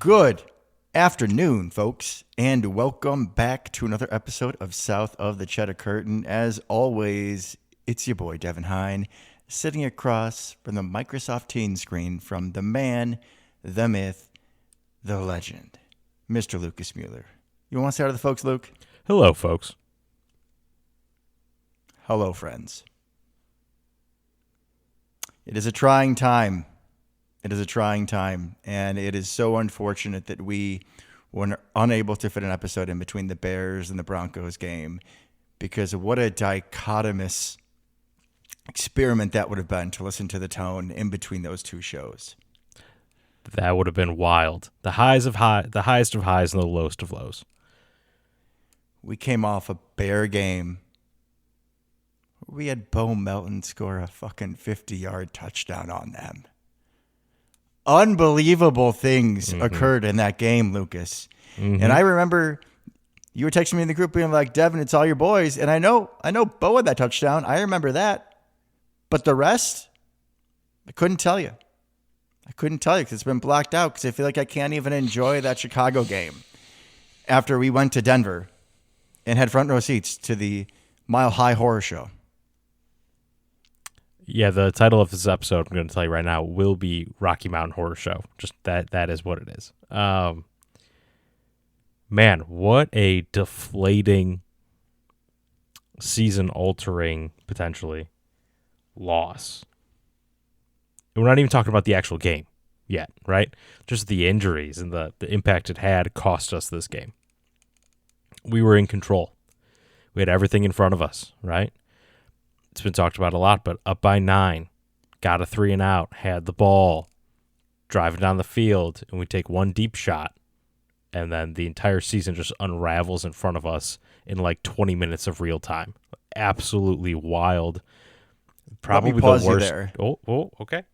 Good afternoon, folks, and welcome back to another episode of South of the Cheddar Curtain. As always, it's your boy, Devin Hine, sitting across from the Microsoft Teams screen from the man, the myth, the legend, Mr. Lucas Mueller. You want to say hi to the folks, Luke? Hello, folks. Hello, friends. It is a trying time. It is a trying time, and it is so unfortunate that we were unable to fit an episode in between the Bears and the Broncos game, because what a dichotomous experiment that would have been to listen to the tone in between those two shows. That would have been wild. The highest of highs and the lowest of lows. We came off a Bear game. We had Bo Melton score a fucking 50-yard touchdown on them. Unbelievable things occurred in that game, Lucas. And I remember you were texting me in the group being like, Devin, it's all your boys. And I know Bo had that touchdown. I remember that. But the rest, I couldn't tell you. Because it's been blocked out, because I feel like I can't even enjoy that Chicago game after we went to Denver and had front row seats to the Mile High Horror Show. Yeah, the title of this episode, I'm going to tell you right now, will be Rocky Mountain Horror Show. Just that is what it is. Man, what a deflating, season-altering, potentially, loss. And we're not even talking about the actual game yet, right? Just the injuries and the impact it had cost us this game. We were in control. We had everything in front of us, right? It's been talked about a lot, but up by 9, got a 3 and out, had the ball, driving down the field, and we take one deep shot, and then the entire season just unravels in front of us in like 20 minutes of real time. Absolutely wild. Probably the worst. You there. Oh, okay.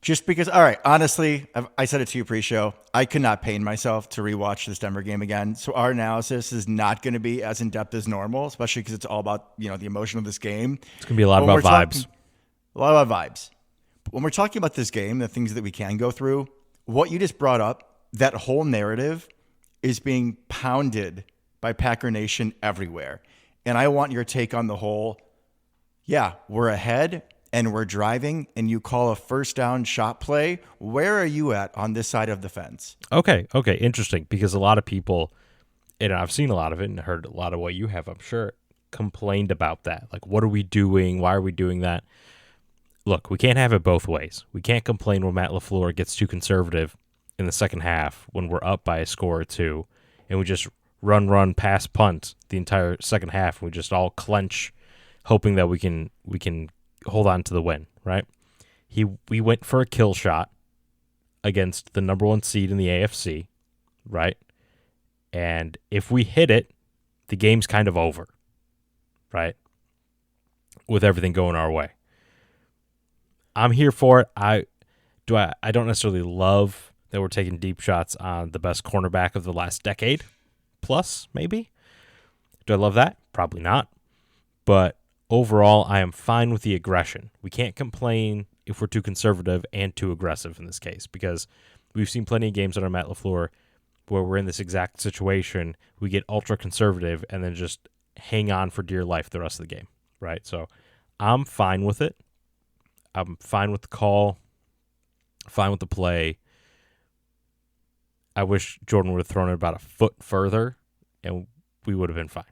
Just because, all right, honestly, I said it to you pre-show, I could not pain myself to rewatch this Denver game again. So our analysis is not going to be as in-depth as normal, especially because it's all about, the emotion of this game. It's going to be a lot about vibes. A lot about vibes. But when we're talking about this game, the things that we can go through, what you just brought up, that whole narrative is being pounded by Packer Nation everywhere. And I want your take on the whole, we're ahead and we're driving, and you call a first down shot play. Where are you at on this side of the fence? Okay, interesting, because a lot of people, and I've seen a lot of it and heard a lot of what you have, I'm sure, complained about that. Like, what are we doing? Why are we doing that? Look, we can't have it both ways. We can't complain when Matt LaFleur gets too conservative in the second half when we're up by a score or two, and we just run, pass, punt the entire second half, and we just all clench, hoping that we can hold on to the win, right? We went for a kill shot against the number 1 seed in the AFC, right? And if we hit it, the game's kind of over, right? With everything going our way. I'm here for it. I don't necessarily love that we're taking deep shots on the best cornerback of the last decade, plus, maybe. Do I love that? Probably not. But overall, I am fine with the aggression. We can't complain if we're too conservative and too aggressive in this case, because we've seen plenty of games under Matt LaFleur where we're in this exact situation. We get ultra conservative and then just hang on for dear life the rest of the game, right? So I'm fine with it. I'm fine with the call, fine with the play. I wish Jordan would have thrown it about a foot further, and we would have been fine.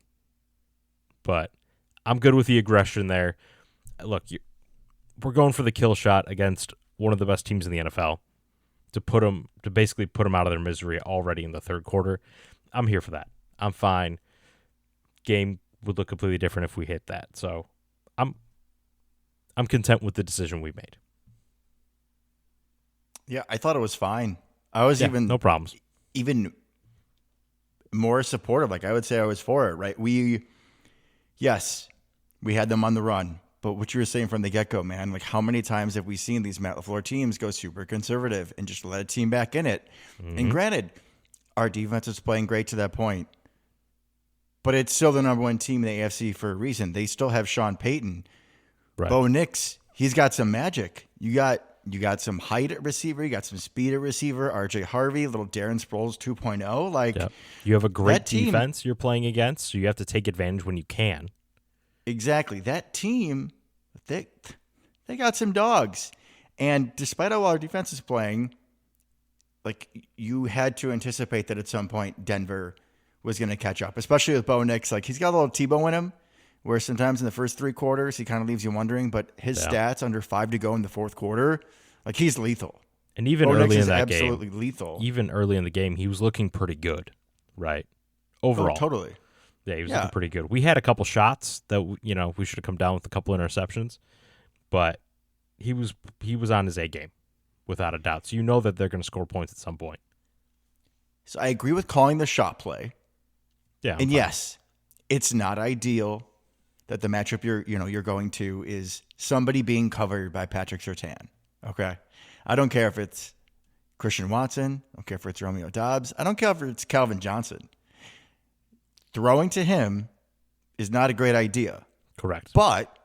But I'm good with the aggression there. Look, we're going for the kill shot against one of the best teams in the NFL to basically put them out of their misery already in the third quarter. I'm here for that. I'm fine. Game would look completely different if we hit that. So I'm content with the decision we made. Yeah, I thought it was fine. I was no problems. Even more supportive. Like, I would say I was for it, right? Yes, we had them on the run. But what you were saying from the get-go, man, like, how many times have we seen these Matt LaFleur teams go super conservative and just let a team back in it? Mm-hmm. And granted, our defense is playing great to that point. But it's still the number 1 team in the AFC for a reason. They still have Sean Payton. Right. Bo Nix, he's got some magic. You got you got some height at receiver, you got some speed at receiver. RJ Harvey, little Darren Sproles 2.0. Like, yep. You have a great team, defense you're playing against, so you have to take advantage when you can. Exactly. That team, they got some dogs. And despite how well our defense is playing, like, you had to anticipate that at some point Denver was going to catch up, especially with Bo Nix. Like, he's got a little Tebow in him, where sometimes in the first 3 quarters he kind of leaves you wondering, but his stats under 5 to go in the fourth quarter, like, he's lethal. And even Bo early Nix in is that absolutely game, lethal. even early in the game, he was looking pretty good, right? Overall. Oh, totally. Yeah, he was looking pretty good. We had a couple shots that, we should have come down with a couple interceptions, but he was on his A game, without a doubt. So you know that they're going to score points at some point. So I agree with calling the shot play. Yeah. And yes, it's not ideal that the matchup you're going to is somebody being covered by Patrick Surtain. Okay? I don't care if it's Christian Watson. I don't care if it's Romeo Doubs. I don't care if it's Calvin Johnson. Throwing to him is not a great idea. Correct. But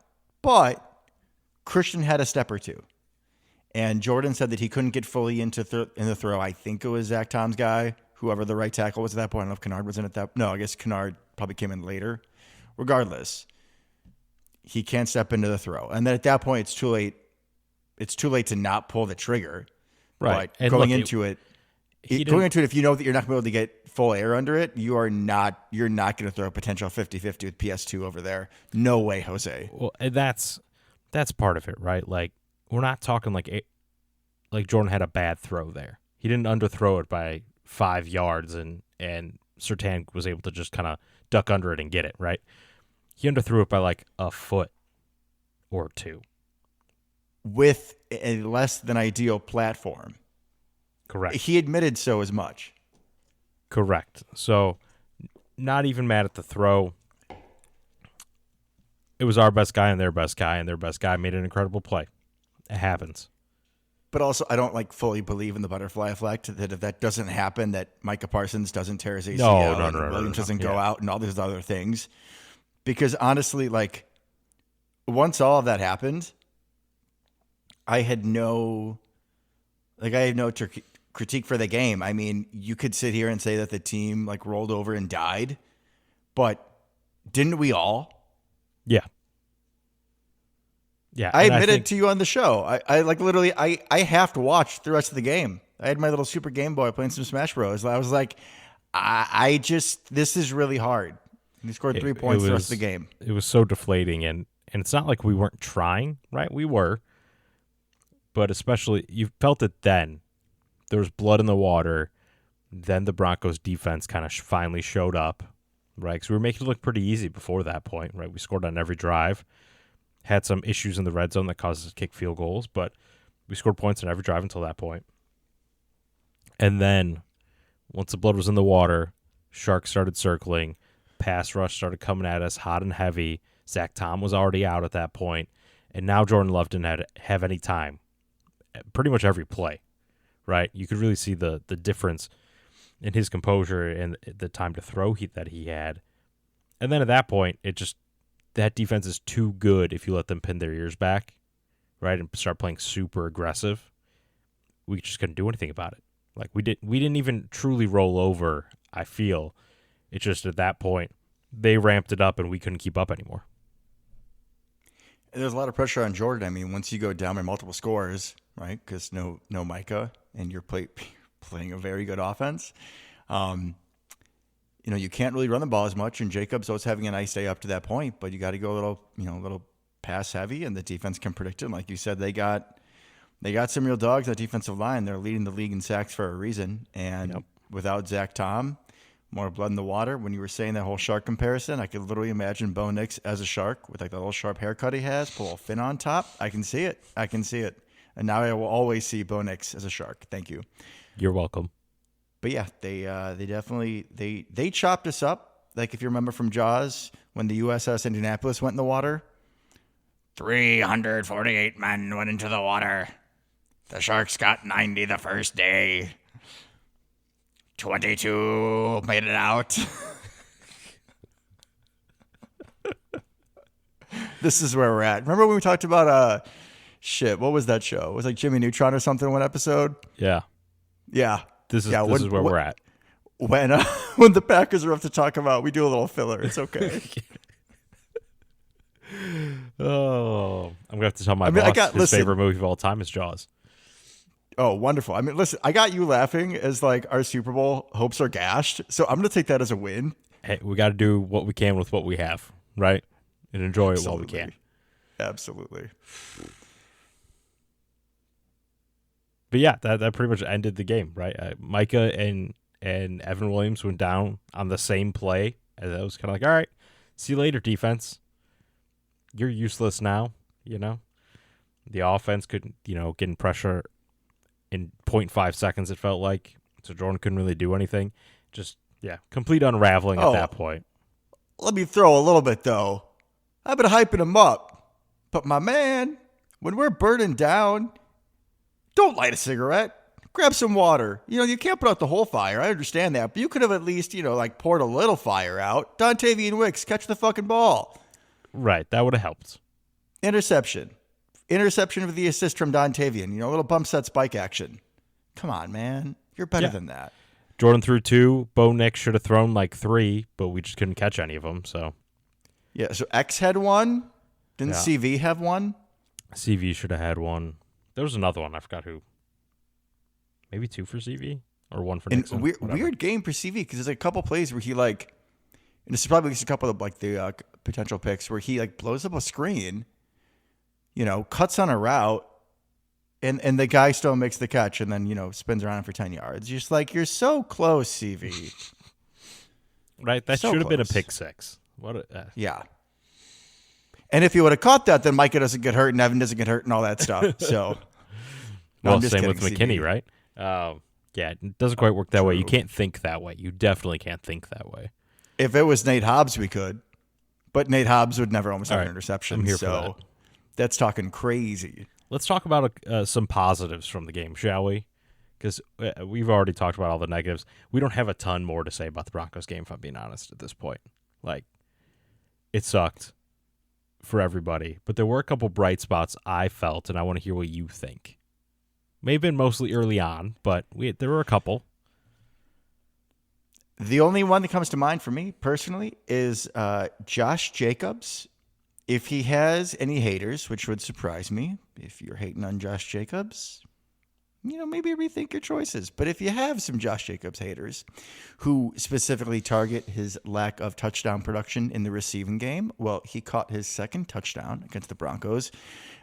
Christian had a step or two. And Jordan said that he couldn't get fully into in the throw. I think it was Zach Tom's guy, whoever the right tackle was at that point. I don't know if Kennard was in at that. No, I guess Kennard probably came in later. Regardless, he can't step into the throw. And then at that point, it's too late. It's too late to not pull the trigger. Right. But going into it, if you know that you're not going to be able to get full air under it, you're not going to throw a potential 50-50 with PS2 over there. No way, Jose. Well, that's part of it, right? Like, we're not talking like Jordan had a bad throw there. He didn't underthrow it by 5 yards, and Surtain was able to just kind of duck under it and get it, right? He underthrew it by like a foot or 2. With a less than ideal platform. Correct. He admitted so as much. Correct. So, not even mad at the throw. It was our best guy and their best guy made an incredible play. It happens. But also, I don't fully believe in the butterfly effect, that if that doesn't happen, that Micah Parsons doesn't tear his ACL, and Williams doesn't go out, and all these other things. Because honestly, once all of that happened, I had no critique for the game. I mean, you could sit here and say that the team rolled over and died, but didn't we all? Yeah. Yeah. I admitted to you on the show. I literally have to watch the rest of the game. I had my little Super Game Boy playing some Smash Bros. I was like, this is really hard. We scored 3 points the rest of the game. It was so deflating, and it's not like we weren't trying, right? We were. But especially, you felt it then. There was blood in the water. Then the Broncos defense kind of finally showed up, right? Because we were making it look pretty easy before that point, right? We scored on every drive. Had some issues in the red zone that caused us to kick field goals, but we scored points on every drive until that point. And then, once the blood was in the water, sharks started circling, pass rush started coming at us hot and heavy. Zach Tom was already out at that point, and now Jordan Love didn't have any time. Pretty much every play, right? You could really see the difference in his composure and the time to throw that he had. And then at that point, that defense is too good if you let them pin their ears back, right, and start playing super aggressive. We just couldn't do anything about it. We didn't even truly roll over, I feel. It's just at that point, they ramped it up and we couldn't keep up anymore. There's a lot of pressure on Jordan. I mean, once you go down by multiple scores, right, because no Micah, and you're playing a very good offense, you can't really run the ball as much, and Jacobs was having a nice day up to that point, but you got to go a little pass heavy, and the defense can predict it. And like you said, they got some real dogs on the defensive line. They're leading the league in sacks for a reason, and without Zach Tom, more blood in the water. When you were saying that whole shark comparison, I could literally imagine Bo Nix as a shark with that little sharp haircut he has, put a little fin on top. I can see it. And now I will always see Bo Nix as a shark. Thank you. You're welcome. But yeah, they definitely they chopped us up. Like if you remember from Jaws when the USS Indianapolis went in the water, 348 men went into the water. The sharks got 90 the first day. 22 made it out. This is where we're at. Remember when we talked about Shit, what was that show? It was like Jimmy Neutron or something. One episode. Yeah. Yeah. This is where we're at. When when the Packers are up to talk about, we do a little filler. It's okay. Oh, I'm gonna have to tell my boss his favorite movie of all time is Jaws. Oh, wonderful. I mean, listen, I got you laughing as like our Super Bowl hopes are gashed. So I'm going to take that as a win. Hey, we got to do what we can with what we have, right? And enjoy it while we can. Absolutely. But yeah, that pretty much ended the game, right? Micah and Evan Williams went down on the same play. And that was kind of like, all right, see you later, defense. You're useless now, you know? The offense could, getting pressure in 0.5 seconds, it felt like. So Jordan couldn't really do anything. Just, complete unraveling at that point. Let me throw a little bit, though. I've been hyping him up. But my man, when we're burning down, don't light a cigarette. Grab some water. You can't put out the whole fire. I understand that. But you could have at least, poured a little fire out. Dontavian Wicks, catch the fucking ball. Right. That would have helped. Interception with the assist from Dontavian. A little bump set spike action. Come on, man. You're better than that. Jordan threw 2. Bo Nix should have thrown like 3, but we just couldn't catch any of them. So, yeah. So X had 1. Didn't CV have 1? CV should have had 1. There was another one. I forgot who. Maybe 2 for CV or 1 for Nixon. Weird game for CV because there's a couple plays where he and this is probably just a couple of the potential picks where he blows up a screen. Cuts on a route, and the guy still makes the catch, and then spins around for 10 yards. Just you're so close, CV. Right, that should have been a pick 6. Yeah. And if he would have caught that, then Micah doesn't get hurt, and Evan doesn't get hurt, and all that stuff. So, well, same with McKinney, right? It doesn't quite work that way. You can't think that way. You definitely can't think that way. If it was Nate Hobbs, we could, but Nate Hobbs would never almost have an interception. I'm here for that. That's talking crazy. Let's talk about some positives from the game, shall we? Because we've already talked about all the negatives. We don't have a ton more to say about the Broncos game, if I'm being honest, at this point. It sucked for everybody. But there were a couple bright spots I felt, and I want to hear what you think. May have been mostly early on, but there were a couple. The only one that comes to mind for me, personally, is Josh Jacobs. If he has any haters, which would surprise me, if you're hating on Josh Jacobs, maybe rethink your choices. But if you have some Josh Jacobs haters who specifically target his lack of touchdown production in the receiving game, well, he caught his second touchdown against the Broncos.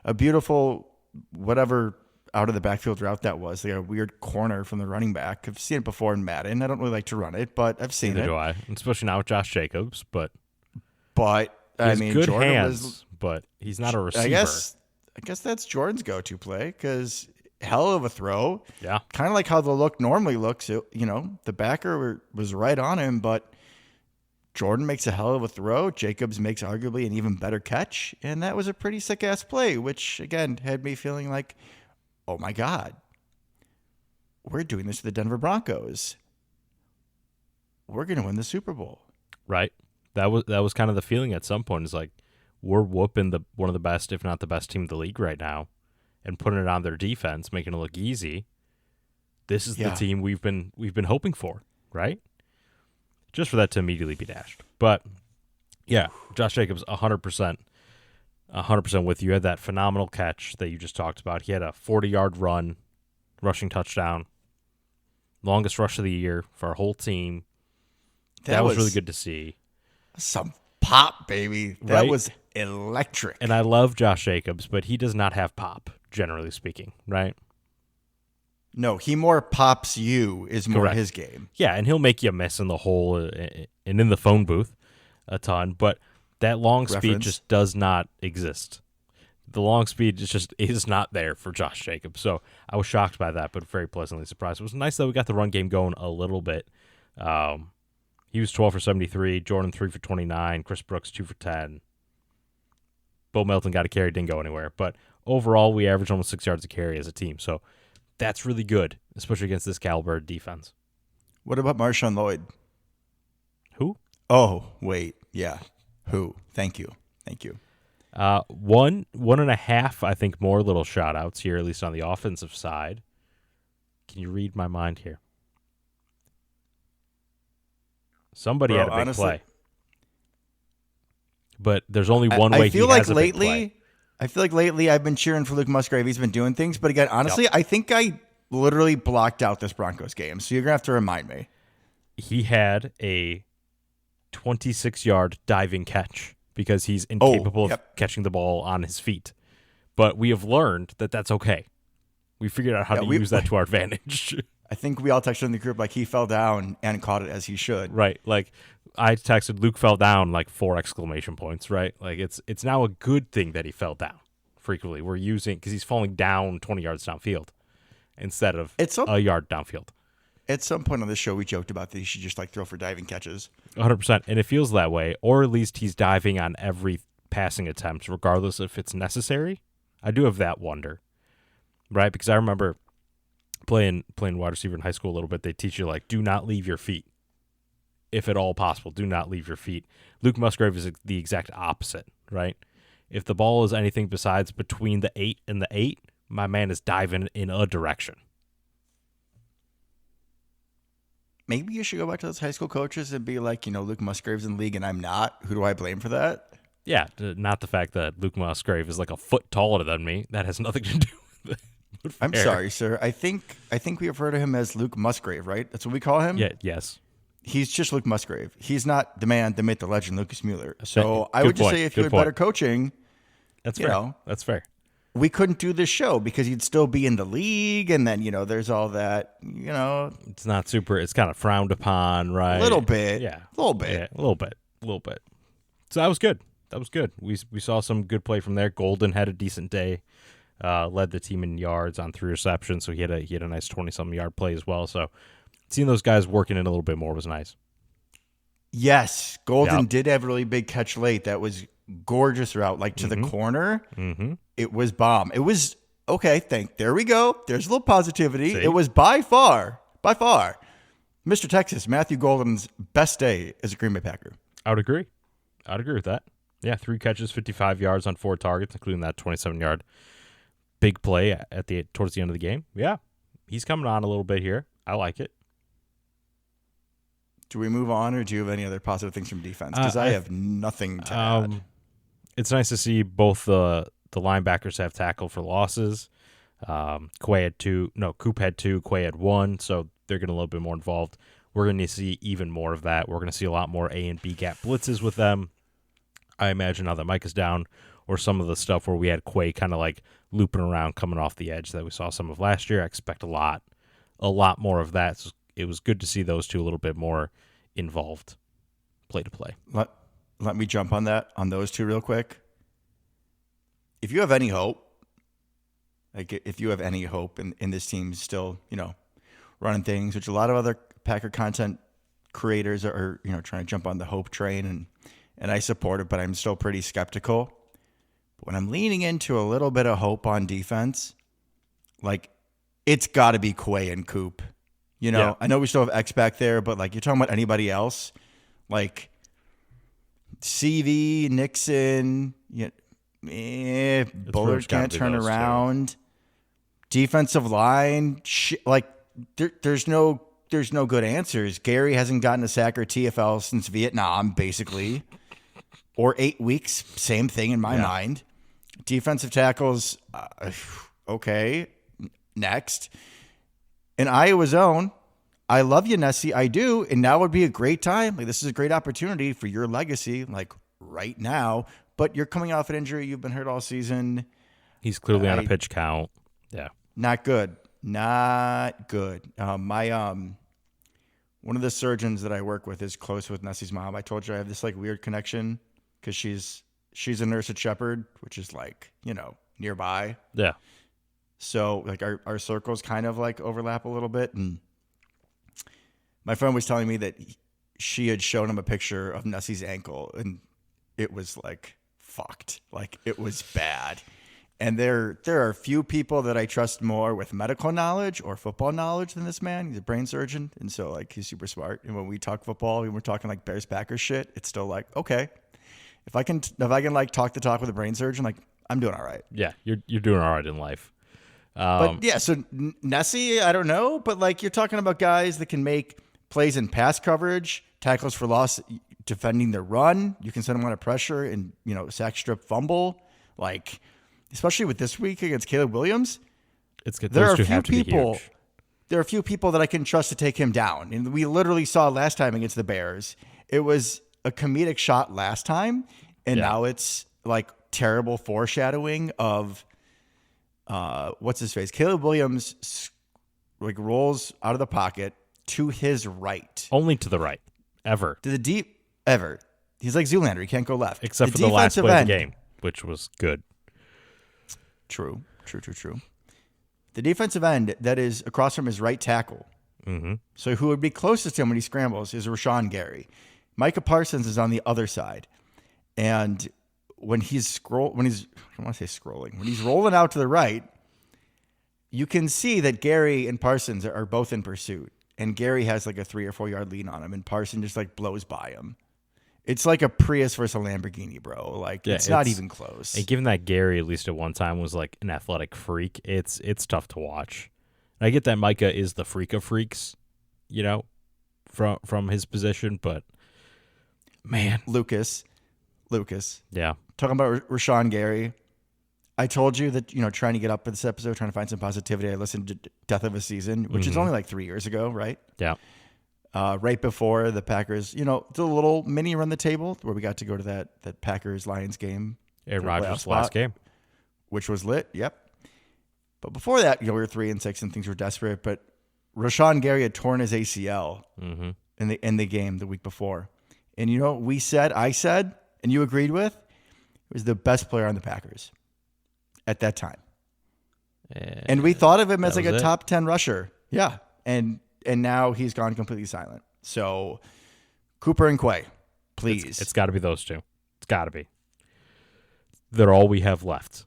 A beautiful, whatever, out of the backfield route that was. They got a weird corner from the running back. I've seen it before in Madden. I don't really like to run it, but I've seen it. Neither do I, especially now with Josh Jacobs. But good Jordan hands, but he's not a receiver. I guess that's Jordan's go-to play because hell of a throw. Yeah. Kind of like how the look normally looks. The backer was right on him, but Jordan makes a hell of a throw. Jacobs makes arguably an even better catch, and that was a pretty sick-ass play, which, again, had me feeling like, oh, my God, we're doing this to the Denver Broncos. We're going to win the Super Bowl. Right. That was kind of the feeling at some point. Is we're whooping one of the best, if not the best team in the league right now, and putting it on their defense, making it look easy. This is the team we've been hoping for, right? Just for that to immediately be dashed. But yeah, Josh Jacobs, 100% with you. You had that phenomenal catch that you just talked about. He had a 40-yard run, rushing touchdown, longest rush of the year for our whole team. That was really good to see. Some pop, baby. That was electric. And I love Josh Jacobs, but he does not have pop, generally speaking, right? No, he more pops you is more his game. Yeah, and he'll make you miss in the hole and in the phone booth a ton, but that long speed just does not exist. The long speed is not there for Josh Jacobs. So I was shocked by that, but very pleasantly surprised. It was nice that we got the run game going a little bit. He was 12 for 73, Jordan 3 for 29, Chris Brooks 2 for 10. Bo Melton got a carry, didn't go anywhere. But overall, we averaged almost 6 yards a carry as a team. So that's really good, especially against this caliber defense. What about Marshawn Lloyd? Who? Oh, wait. Yeah. Who? Thank you. One and a half, I think, more little shout outs here, at least on the offensive side. Can you read my mind here? Somebody had a big play. But there's only one way he has a big play. I feel like lately I've been cheering for Luke Musgrave. He's been doing things. But again, honestly, I think I literally blocked out this Broncos game. So you're going to have to remind me. He had a 26-yard diving catch because he's incapable of catching the ball on his feet. But we have learned that that's okay. We figured out how to use that to our advantage. I think we all texted in the group like he fell down and caught it as he should. Right. Like I texted Luke fell down like 4 exclamation points, right? Like it's now a good thing that he fell down frequently. We're using because he's falling down 20 yards downfield instead of a yard downfield. At some point on this show, we joked about that he should just like throw for diving catches. 100%. And it feels that way. Or at least he's diving on every passing attempt, regardless if it's necessary. I do have that wonder, right? Because I remember playing wide receiver in high school a little bit. They teach you, like, do not leave your feet. If at all possible, do not leave your feet. Luke Musgrave is the exact opposite, right? If the ball is anything besides between the 8 and the 8, my man is diving in a direction. Maybe you should go back to those high school coaches and be like, Luke Musgrave's in the league and I'm not. Who do I blame for that? Yeah, not the fact that Luke Musgrave is like a foot taller than me. That has nothing to do with it. I'm sorry, sir. I think we refer to him as Luke Musgrave, right? That's what we call him? Yeah, yes. He's just Luke Musgrave. He's not the man, the myth, the legend, Lucas Mueller. So I would just say if you had better coaching, that's fair. That's fair. We couldn't do this show because he'd still be in the league. And then, there's all that, It's not super, it's kind of frowned upon, right? A little bit. Yeah. A little bit. Yeah, a little bit. So that was good. We saw some good play from there. Golden had a decent day. Led the team in yards on 3 receptions. So he had a nice 20-something yard play as well. So seeing those guys working in a little bit more was nice. Yes. Golden did have a really big catch late. That was gorgeous route, like to the corner. Mm-hmm. It was bomb. It was okay. There we go. There's a little positivity. See? It was by far, Mr. Texas, Matthew Golden's best day as a Green Bay Packer. I would agree with that. Yeah, 3 catches, 55 yards on 4 targets, including that 27-yard big play towards the end of the game. Yeah, he's coming on a little bit here. I like it. Do we move on, or do you have any other positive things from defense? Because I have nothing to add. It's nice to see both the linebackers have tackled for losses. Coop had 2, Quay had 1, so they're getting a little bit more involved. We're going to see even more of that. We're going to see a lot more A and B gap blitzes with them. I imagine now that Micah's down, or some of the stuff where we had Quay kind of like looping around coming off the edge that we saw some of last year. I expect a lot more of that. So it was good to see those two a little bit more involved play to play. Let me jump on those two real quick. If you have any hope, in this team still, running things, which a lot of other Packer content creators are trying to jump on the hope train, and I support it, but I'm still pretty skeptical. But when I'm leaning into a little bit of hope on defense, like, it's got to be Quay and Coop. I know we still have X back there, but like, you're talking about anybody else, like CV, Nixon, Bullard can't turn around. Too. Defensive line, there's no good answers. Gary hasn't gotten a sack or TFL since Vietnam, basically, or 8 weeks. Same thing in my mind. Defensive tackles, okay. Next. In Iowa's own, I love you, Nessie. I do. And now would be a great time. Like, this is a great opportunity for your legacy, like right now. But you're coming off an injury. You've been hurt all season. He's clearly on a pitch count. Yeah. Not good. Not good. One of the surgeons that I work with is close with Nessie's mom. I told you I have this like weird connection because she's a nurse at Shepherd, which is like, nearby. Yeah. So like our circles kind of like overlap a little bit. And my friend was telling me that she had shown him a picture of Nessie's ankle and it was like fucked. Like, it was bad. And there are few people that I trust more with medical knowledge or football knowledge than this man. He's a brain surgeon. And so like, he's super smart. And when we talk football, when we're talking like Bears Packers shit, it's still like, okay. If I can like talk the talk with a brain surgeon, like I'm doing all right. Yeah, you're doing all right in life. But yeah, so Nessie, I don't know, but like you're talking about guys that can make plays in pass coverage, tackles for loss, defending the run. You can send them under pressure and, sack, strip, fumble. Like, especially with this week against Caleb Williams, it's good. There Those are two a few have to be people. huge. There are a few people that I can trust to take him down. And we literally saw last time against the Bears. It was a comedic shot last time, and now it's like terrible foreshadowing of what's his face? Caleb Williams like rolls out of the pocket to his right. Only to the right. Ever. To the deep ever. He's like Zoolander. He can't go left. Except for the last play of the game, which was good. True. The defensive end that is across from his right tackle. Mm-hmm. So who would be closest to him when he scrambles is Rashawn Gary. Micah Parsons is on the other side. And when he's rolling out to the right, you can see that Gary and Parsons are both in pursuit. And Gary has like a 3 or 4 yard lead on him, and Parsons just like blows by him. It's like a Prius versus a Lamborghini, bro. Like it's not even close. And given that Gary, at least at one time, was like an athletic freak, it's tough to watch. And I get that Micah is the freak of freaks, from his position, but man, Lucas, yeah, talking about Rashawn Gary. I told you that, trying to get up for this episode, trying to find some positivity. I listened to Death of a Season, which is only like 3 years ago, right? Yeah. Right before the Packers, did a little mini run the table where we got to go to that Packers-Lions game. Aaron Rodgers' last game. Which was lit, yep. But before that, we were 3-6 and things were desperate. But Rashawn Gary had torn his ACL in the game the week before. And you know what I said, and you agreed with? He was the best player on the Packers at that time. And we thought of him as like a top 10 rusher. Yeah. And now he's gone completely silent. So Cooper and Quay, please. It's got to be those two. It's got to be. They're all we have left,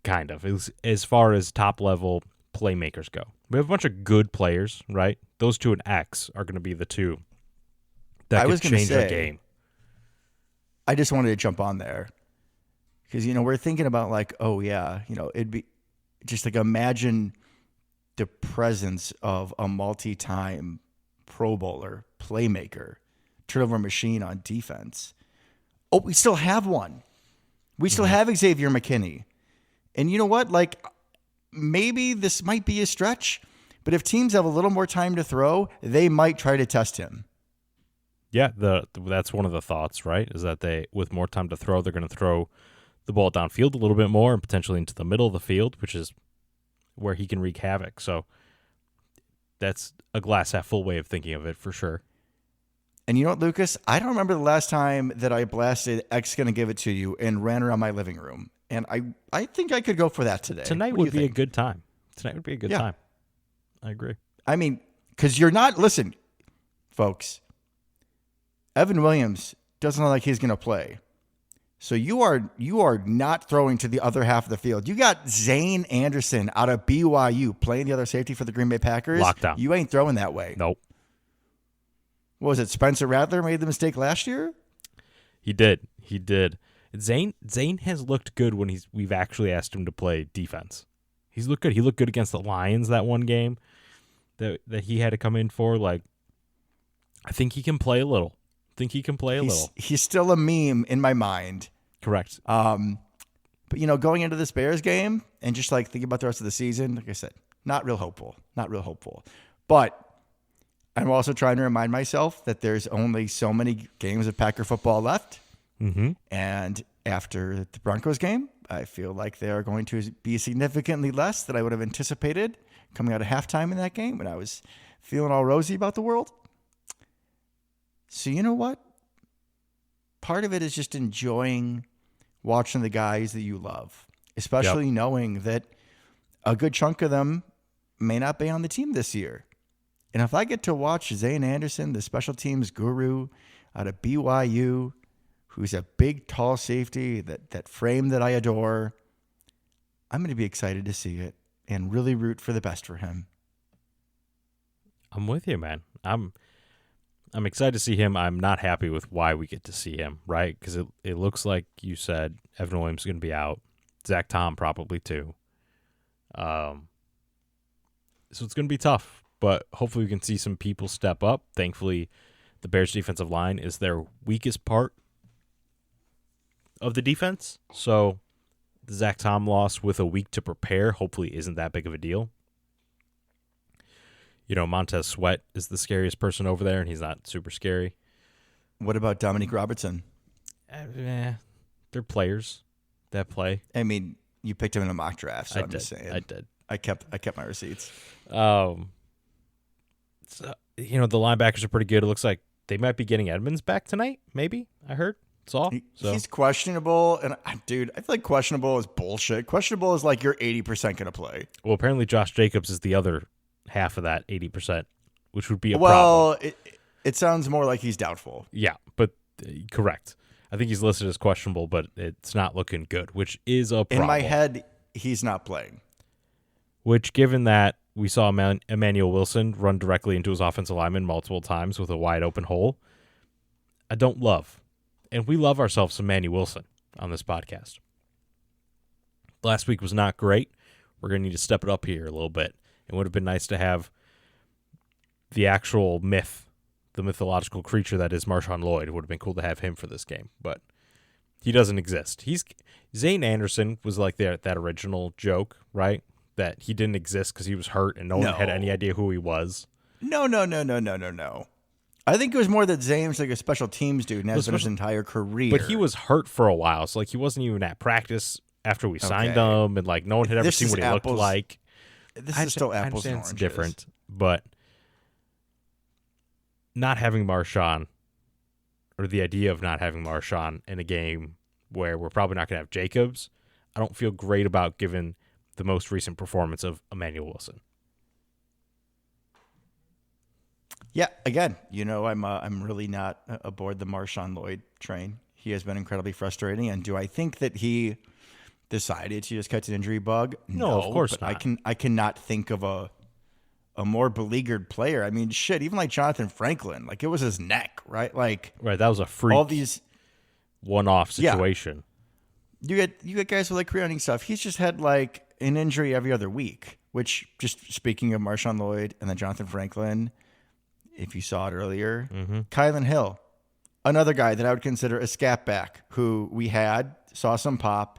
kind of, as far as top-level playmakers go. We have a bunch of good players, right? Those two and X are going to be the two that could change the game. I just wanted to jump on there because, we're thinking about like, oh, yeah, it'd be just like imagine the presence of a multi-time Pro Bowler, playmaker, turnover machine on defense. Oh, we still have one. We still have Xavier McKinney. And you know what? Like, maybe this might be a stretch, but if teams have a little more time to throw, they might try to test him. Yeah, that's one of the thoughts, right? Is that with more time to throw, they're going to throw the ball downfield a little bit more and potentially into the middle of the field, which is where he can wreak havoc. So that's a glass half full way of thinking of it for sure. And you know what, Lucas? I don't remember the last time that I blasted X gonna give it to you and ran around my living room. And I think I could go for that today. Tonight would be a good time. Tonight would be a good time. I agree. I mean, because listen, folks, Evan Williams doesn't look like he's gonna play. So you are not throwing to the other half of the field. You got Zane Anderson out of BYU playing the other safety for the Green Bay Packers. Lockdown. You ain't throwing that way. Nope. What was it? Spencer Rattler made the mistake last year? He did. Zane has looked good when we've actually asked him to play defense. He's looked good. He looked good against the Lions that one game that he had to come in for. Like, I think he can play a little. He's still a meme in my mind. Correct. But going into this Bears game and just like thinking about the rest of the season, like I said, not real hopeful. But I'm also trying to remind myself that there's only so many games of Packer football left. Mm-hmm. And after the Broncos game, I feel like they are going to be significantly less than I would have anticipated coming out of halftime in that game when I was feeling all rosy about the world. So you know what? Part of it is just enjoying watching the guys that you love, especially knowing that a good chunk of them may not be on the team this year. And if I get to watch Zane Anderson, the special teams guru out of BYU, who's a big, tall safety, that frame that I adore, I'm going to be excited to see it and really root for the best for him. I'm with you, man. I'm excited to see him. I'm not happy with why we get to see him, right? Because it looks like you said Evan Williams is going to be out. Zach Tom probably too. So it's going to be tough, but hopefully we can see some people step up. Thankfully, the Bears' defensive line is their weakest part of the defense. So the Zach Tom loss with a week to prepare hopefully isn't that big of a deal. Montez Sweat is the scariest person over there, and he's not super scary. What about Dominique Robertson? They're players that play. I mean, you picked him in a mock draft, so I'm just saying. I did. I kept my receipts. The linebackers are pretty good. It looks like they might be getting Edmonds back tonight, maybe. I heard. He's questionable, and dude, I feel like questionable is bullshit. Questionable is like you're 80% going to play. Well, apparently Josh Jacobs is the other half of that 80%, which would be a problem. Well, it sounds more like he's doubtful. Yeah, but correct. I think he's listed as questionable, but it's not looking good, which is a problem. In my head, he's not playing. Which, given that we saw Emmanuel Wilson run directly into his offensive lineman multiple times with a wide open hole, I don't love. And we love ourselves some Emmanuel Wilson on this podcast. Last week was not great. We're going to need to step it up here a little bit. It would have been nice to have the actual myth, the mythological creature that is Marshawn Lloyd. It would have been cool to have him for this game, but he doesn't exist. Zane Anderson was like that original joke, right? That he didn't exist because he was hurt and no one had any idea who he was. No. I think it was more that Zane's like a special teams dude and has been his entire career. But he was hurt for a while, so he wasn't even at practice after we signed him, and no one had ever seen what he looked like. This is still apples and oranges. It's different, but not having Marshawn, or the idea of not having Marshawn in a game where we're probably not going to have Jacobs, I don't feel great about given the most recent performance of Emmanuel Wilson. Yeah, again, I'm really not aboard the Marshawn Lloyd train. He has been incredibly frustrating, and do I think that he decided to just catch an injury bug? No, of course not. I cannot think of a more beleaguered player. I mean, shit, even like Jonathan Franklin, it was his neck, right? Right, that was a freak. All these one-off situation. Yeah. You get guys with career-ending stuff. He's just had an injury every other week. Which, just speaking of Marshawn Lloyd and then Jonathan Franklin, if you saw it earlier, Kylan Hill, another guy that I would consider a scat back who we saw some pop.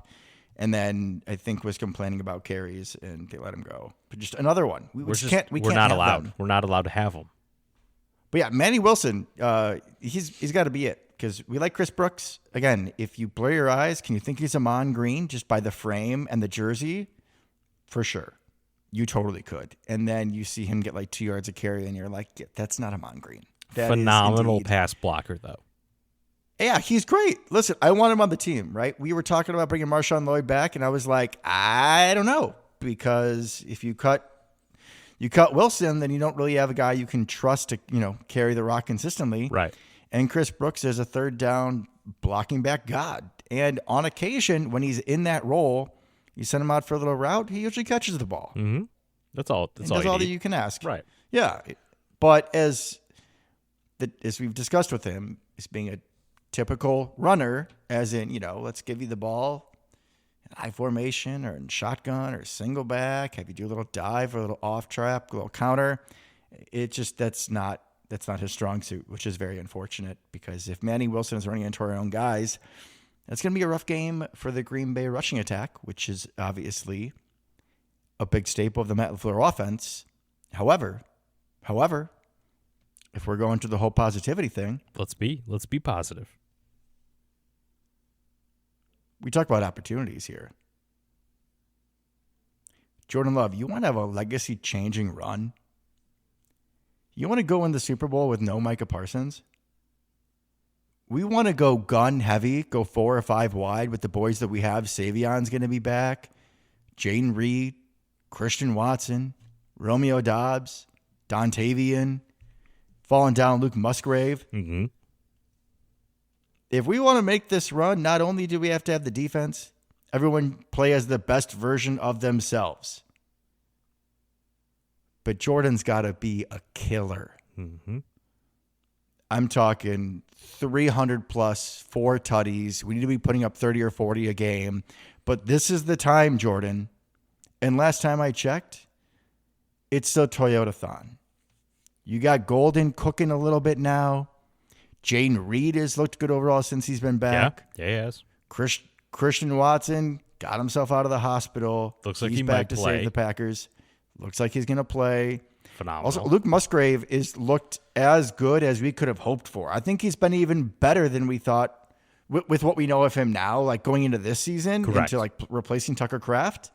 And then I think was complaining about carries, and they let him go. But just another one. We're not allowed. We're not allowed to have him. But yeah, Manny Wilson, he's got to be it because we like Chris Brooks. Again, if you blur your eyes, can you think he's Amon Green just by the frame and the jersey? For sure, you totally could. And then you see him get 2 yards of carry, and you're like, yeah, that's not Amon Green. That Phenomenal pass blocker, though. Yeah, he's great. Listen, I want him on the team, right? We were talking about bringing Marshawn Lloyd back, and I was like, I don't know, because if you cut Wilson, then you don't really have a guy you can trust to, carry the rock consistently. Right. And Chris Brooks is a third down blocking back god. And on occasion, when he's in that role, you send him out for a little route, he usually catches the ball. Mm-hmm. That's all that you can ask. Right. Yeah. But as we've discussed with him, as being a typical runner, as in, let's give you the ball in high formation or in shotgun or single back, have you do a little dive or a little off trap, a little counter. That's not his strong suit, which is very unfortunate because if Manny Wilson is running into our own guys, that's going to be a rough game for the Green Bay rushing attack, which is obviously a big staple of the Matt LaFleur offense. However, if we're going to the whole positivity thing, let's be positive. We talk about opportunities here. Jordan Love, you want to have a legacy-changing run? You want to go in the Super Bowl with no Micah Parsons? We want to go gun heavy, go 4 or 5 wide with the boys that we have. Savion's going to be back. Jaden Reed, Christian Watson, Romeo Dobbs, Dontavian, falling down Luke Musgrave. Mm-hmm. If we want to make this run, not only do we have to have the defense, everyone play as the best version of themselves. But Jordan's got to be a killer. Mm-hmm. I'm talking 300 plus, 4 tutties. We need to be putting up 30 or 40 a game. But this is the time, Jordan. And last time I checked, it's the Toyota-thon. You got Golden cooking a little bit now. Jaden Reed has looked good overall since he's been back. Yeah, he has. Christian Watson got himself out of the hospital. Looks like he's he back might to play. save the Packers. Looks like he's going to play. Phenomenal. Also, Luke Musgrave is looked as good as we could have hoped for. I think he's been even better than we thought with what we know of him now, like going into this season, Correct. into like replacing Tucker Kraft.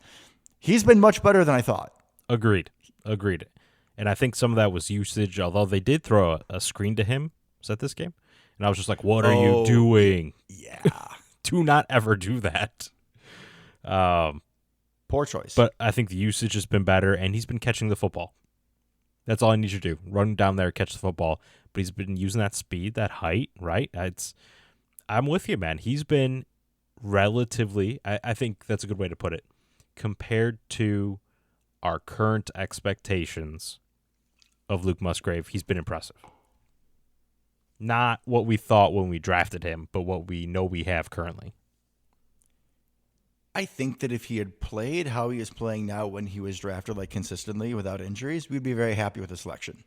He's been much better than I thought. Agreed. And I think some of that was usage, although they did throw a screen to him. Was that this game? And I was just like, what are you doing? Yeah. Do not ever do that. Poor choice. But I think the usage has been better, and he's been catching the football. That's all I need you to do. Run down there, catch the football. But he's been using that speed, that height, right? I'm with you, man. He's been relatively, I think that's a good way to put it, compared to our current expectations of Luke Musgrave, he's been impressive. Not what we thought when we drafted him, but what we know we have currently. I think that if he had played how he is playing now when he was drafted, like consistently without injuries, we'd be very happy with the selection.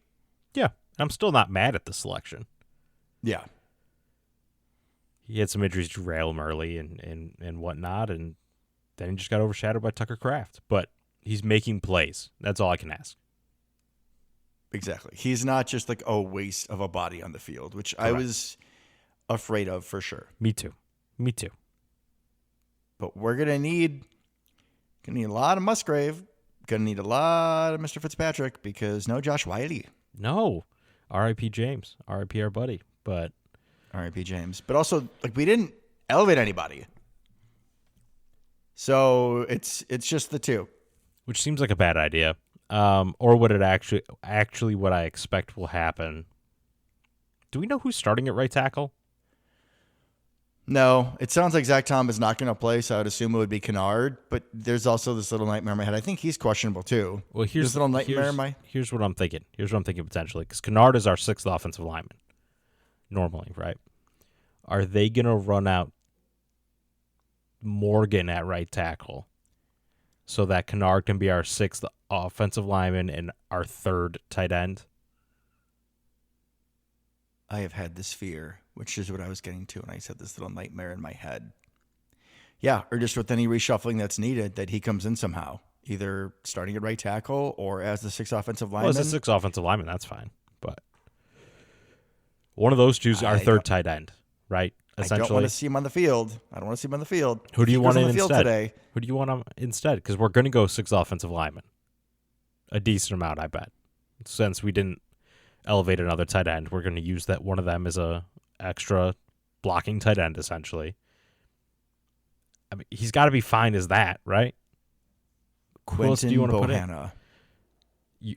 Yeah, I'm still not mad at the selection. Yeah. He had some injuries to derail him early and whatnot, and then he just got overshadowed by Tucker Kraft. But he's making plays. That's all I can ask. Exactly. He's not just like a waste of a body on the field, which Correct. I was afraid of for sure. Me too. But we're gonna need a lot of Musgrave. Gonna need a lot of Mr. Fitzpatrick because no Josh Wiley. No. R.I.P. James. R.I.P. our buddy. But R.I.P. James. But also, like, we didn't elevate anybody. So it's just the two. which seems like a bad idea. Or would it actually what I expect will happen? Do we know who's starting at right tackle? No, it sounds like Zach Tom is not going to play, so I would assume it would be Kennard. But there's also this little nightmare in my head. I think he's questionable too. Well, Here's what I'm thinking. Here's what I'm thinking potentially, because Kennard is our sixth offensive lineman normally, right? Are they going to run out Morgan at right tackle so that Kennard can be our sixth offensive lineman and our third tight end? I have had this fear, which is what I was getting to when I said this little nightmare in my head. Yeah, or just with any reshuffling that's needed, that he comes in somehow, either starting at right tackle or as the sixth offensive lineman. Well, as a sixth offensive lineman, that's fine. But one of those two's our third tight end, right? Essentially. I don't want to see him on the field. Who do you want in instead? Today? Who do you want him instead? Because we're going to go six offensive linemen. A decent amount, I bet. Since we didn't elevate another tight end, we're going to use that one of them as a extra blocking tight end, essentially. I mean, he's got to be fine as that, right? Quentin Who else do you want to put in? Bohanna.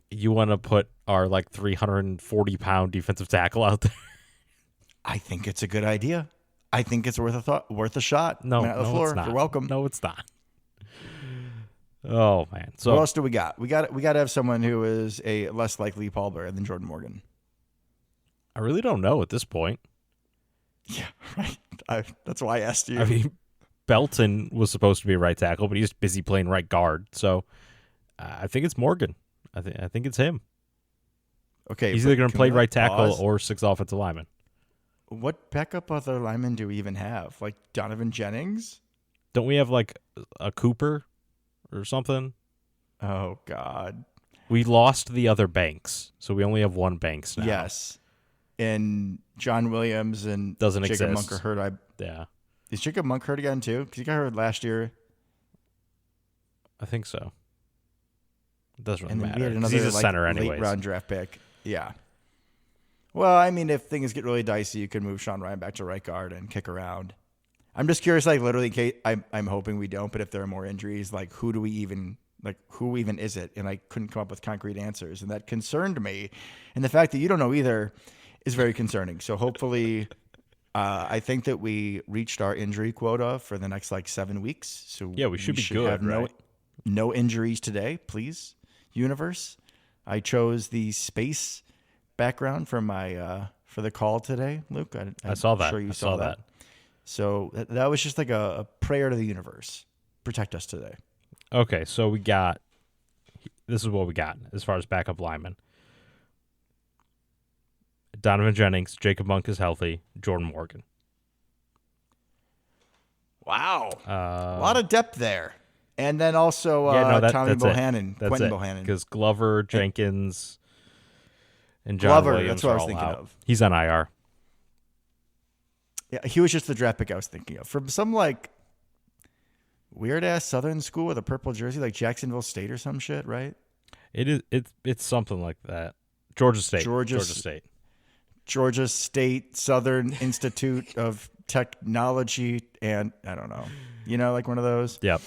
You want to put our 340-pound defensive tackle out there? I think it's a good idea. I think it's worth a shot. No, Man, no, it's not. You're welcome. No, it's not. Oh man! So what else do we got? We got to have someone who is a less likely pallbearer than Jordan Morgan. I really don't know at this point. Yeah, right. That's why I asked you. I mean, Belton was supposed to be a right tackle, but he's busy playing right guard. So I think it's Morgan. I think it's him. Okay, he's either going to play right tackle pause? or sixth offensive lineman. What backup other linemen do we even have? Like Donovan Jennings? Don't we have a Cooper or something? Oh God, we lost the other Banks, so we only have one Banks now. Yes, and John Williams and doesn't Jacob exist. Monk are hurt. Yeah, is Jacob Monk hurt again too? Because he got hurt last year. I think so. It doesn't really And then matter. we had another He's a center anyways. late round draft pick. Yeah. Well, I mean, if things get really dicey, you can move Sean Ryan back to right guard and kick around. I'm just curious, literally, Kate. I'm hoping we don't. But if there are more injuries, who even is it? And I couldn't come up with concrete answers, and that concerned me. And the fact that you don't know either is very concerning. So hopefully, I think that we reached our injury quota for the next 7 weeks. So yeah, we should be good. Have right? no injuries today, please, universe. I chose the space background for my for the call today, Luke. I saw that. Sure you I saw that. So that was just like a prayer to the universe. Protect us today. Okay, so this is what we got as far as backup linemen. Donovan Jennings, Jacob Monk is healthy, Jordan Morgan. Wow. A lot of depth there. And then also Tommy Bohannon, Quentin Bohannon. Because Glover, Jenkins, and John Glover, Williams that's what I was all thinking out. of. He's on IR. Yeah, he was just the draft pick I was thinking of. From some like weird-ass Southern school with a purple jersey, like Jacksonville State or some shit, right? It's something like that. Georgia State. Georgia State Southern Institute of Technology, and I don't know. You know, like one of those? Yep.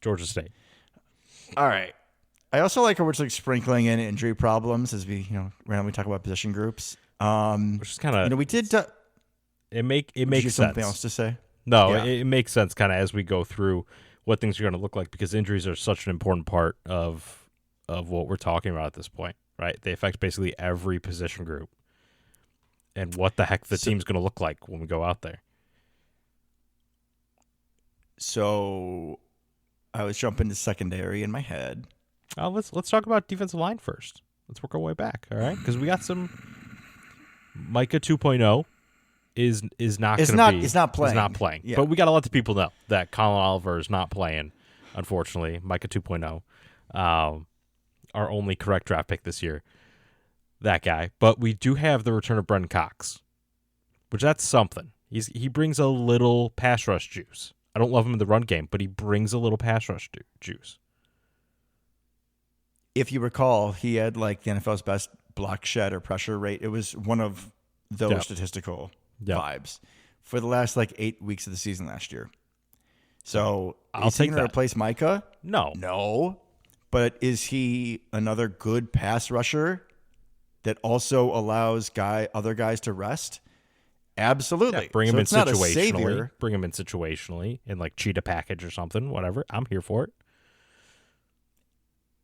Georgia State. All right. I also like how we're just like sprinkling in injury problems as we, randomly talk about position groups. Which is kind of, we did. It makes sense. Something else to say? No, yeah. It makes sense kind of as we go through what things are going to look like, because injuries are such an important part of what we're talking about at this point, right? They affect basically every position group and what the heck the team's going to look like when we go out there. So I was jumping to secondary in my head. Let's talk about defensive line first. Let's work our way back, all right? Because we got some Micah 2.0 is not playing. He's not playing. Yeah. But we got to let the people know that Colin Oliver is not playing, unfortunately. Micah 2.0, our only correct draft pick this year. That guy. But we do have the return of Brendan Cox, which that's something. He brings a little pass rush juice. I don't love him in the run game, but he brings a little pass rush juice. If you recall, he had like the NFL's best block shed or pressure rate. It was one of those statistical vibes for the last like 8 weeks of the season last year. So is he going to replace Micah? No. But is he another good pass rusher that also allows other guys to rest? Absolutely. Yeah, bring him in situationally. Bring him in situationally in like cheetah package or something. Whatever. I'm here for it.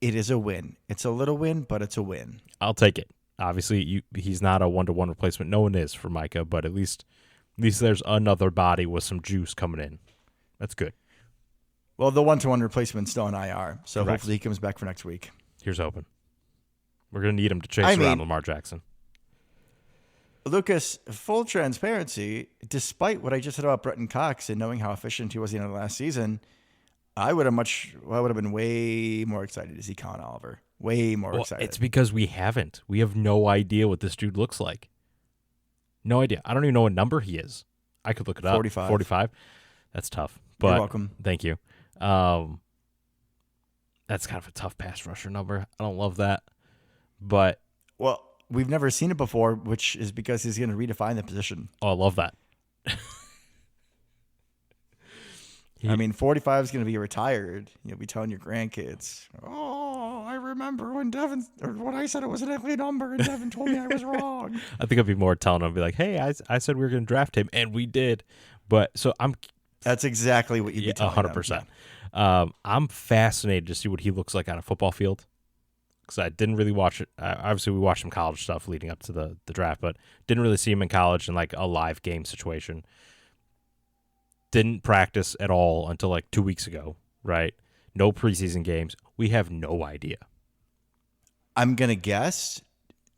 It is a win. It's a little win, but it's a win. I'll take it. Obviously, he's not a one-to-one replacement. No one is for Micah, but at least there's another body with some juice coming in. That's good. Well, the one-to-one replacement's still on IR, so Correct. Hopefully he comes back for next week. Here's hoping. We're going to need him to chase around Lamar Jackson. Lucas, full transparency, despite what I just said about Brenton Cox and knowing how efficient he was in the last season, I would have been way more excited to see Colin Oliver. Way more excited. It's because we haven't. We have no idea what this dude looks like. No idea. I don't even know what number he is. I could look it up. 45. That's tough. But you're welcome. Thank you. That's kind of a tough pass rusher number. I don't love that. But we've never seen it before, which is because he's going to redefine the position. Oh, I love that. 45 is going to be retired. You'll be telling your grandkids, "Oh, I remember when when I said it was an ugly number, and Devin told me I was wrong." I think I'd be more telling them, be like, "Hey, I said we were going to draft him, and we did." But so That's exactly what you'd be telling 100%. I'm fascinated to see what he looks like on a football field, because I didn't really watch it. Obviously, we watched some college stuff leading up to the draft, but didn't really see him in college in like a live game situation. Didn't practice at all until like 2 weeks ago, right? No preseason games. We have no idea. I'm going to guess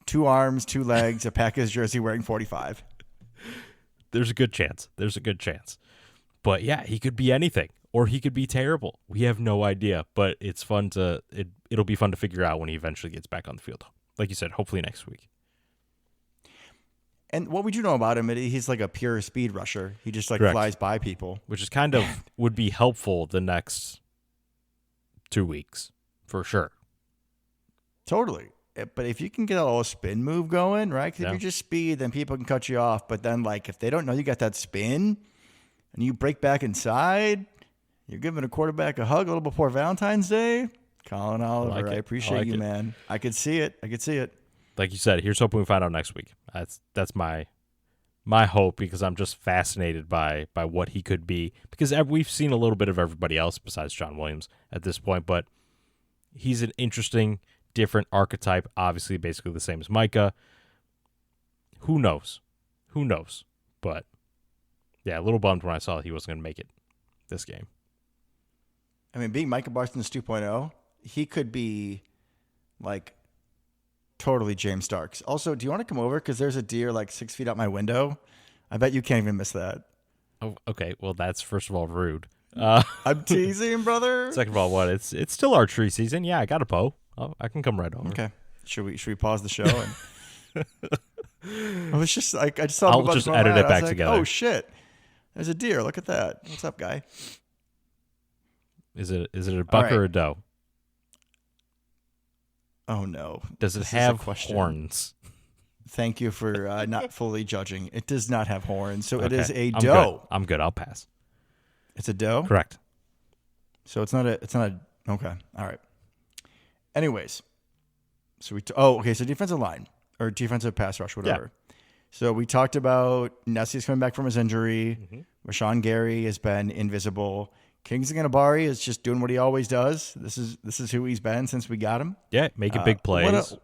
2 arms, 2 legs, a Packers jersey wearing 45. There's a good chance. But yeah, he could be anything, or he could be terrible. We have no idea, but it's fun it'll be fun to figure out when he eventually gets back on the field. Like you said, hopefully next week. And what we do know about him, he's like a pure speed rusher. He just Correct. flies by people. Which is kind of would be helpful the next 2 weeks, for sure. Totally. But if you can get a little spin move going, right? Because if you're just speed, then people can cut you off. But then, like, if they don't know you got that spin and you break back inside, you're giving a quarterback a hug a little before Valentine's Day. Colin Oliver, I appreciate you, man. I could see it. Like you said, here's hoping we find out next week. That's my hope, because I'm just fascinated by what he could be. Because we've seen a little bit of everybody else besides John Williams at this point, but he's an interesting, different archetype. Obviously, basically the same as Micah. Who knows? Who knows? But yeah, a little bummed when I saw he wasn't going to make it this game. I mean, being Micah Parsons 2.0, he could be like totally James Starks. Also, do you want to come over? Because there's a deer like 6 feet out my window. I bet you can't even miss that. Oh, okay. Well, that's first of all rude. I'm teasing, brother. Second of all, what? It's still archery season. Yeah, I got a bow. Oh, I can come right over. Okay. Should we pause the show? And I was just like, I just saw. I'll just edit it back like, together. Oh shit! There's a deer. Look at that. What's up, guy? Is it a buck or a doe? Oh no. Does it have horns? Thank you for not fully judging. It does not have horns, so it Okay. is a doe. I'm good. I'll pass. It's a doe? Correct. So it's not a okay. All right. Anyways. So okay, so defensive line or defensive pass rush, whatever. Yeah. So we talked about Nessie's coming back from his injury. Mm-hmm. Rashawn Gary has been invisible. Kingsley Ganabari is just doing what he always does. This is who he's been since we got him. Yeah, making big plays.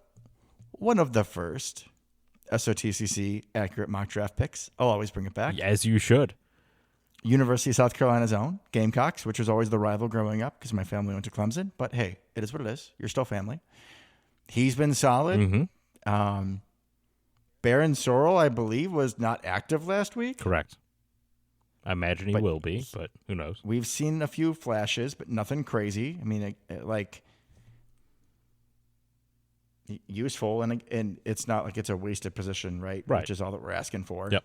One of the first SOTCC accurate mock draft picks. I'll always bring it back. As you should. University of South Carolina's own Gamecocks, which was always the rival growing up because my family went to Clemson. But hey, it is what it is. You're still family. He's been solid. Mm-hmm. Baron Sorrell, I believe, was not active last week. Correct. I imagine he will be, but who knows? We've seen a few flashes, but nothing crazy. I mean, like useful, and it's not like it's a wasted position, right? Right. Which is all that we're asking for. Yep.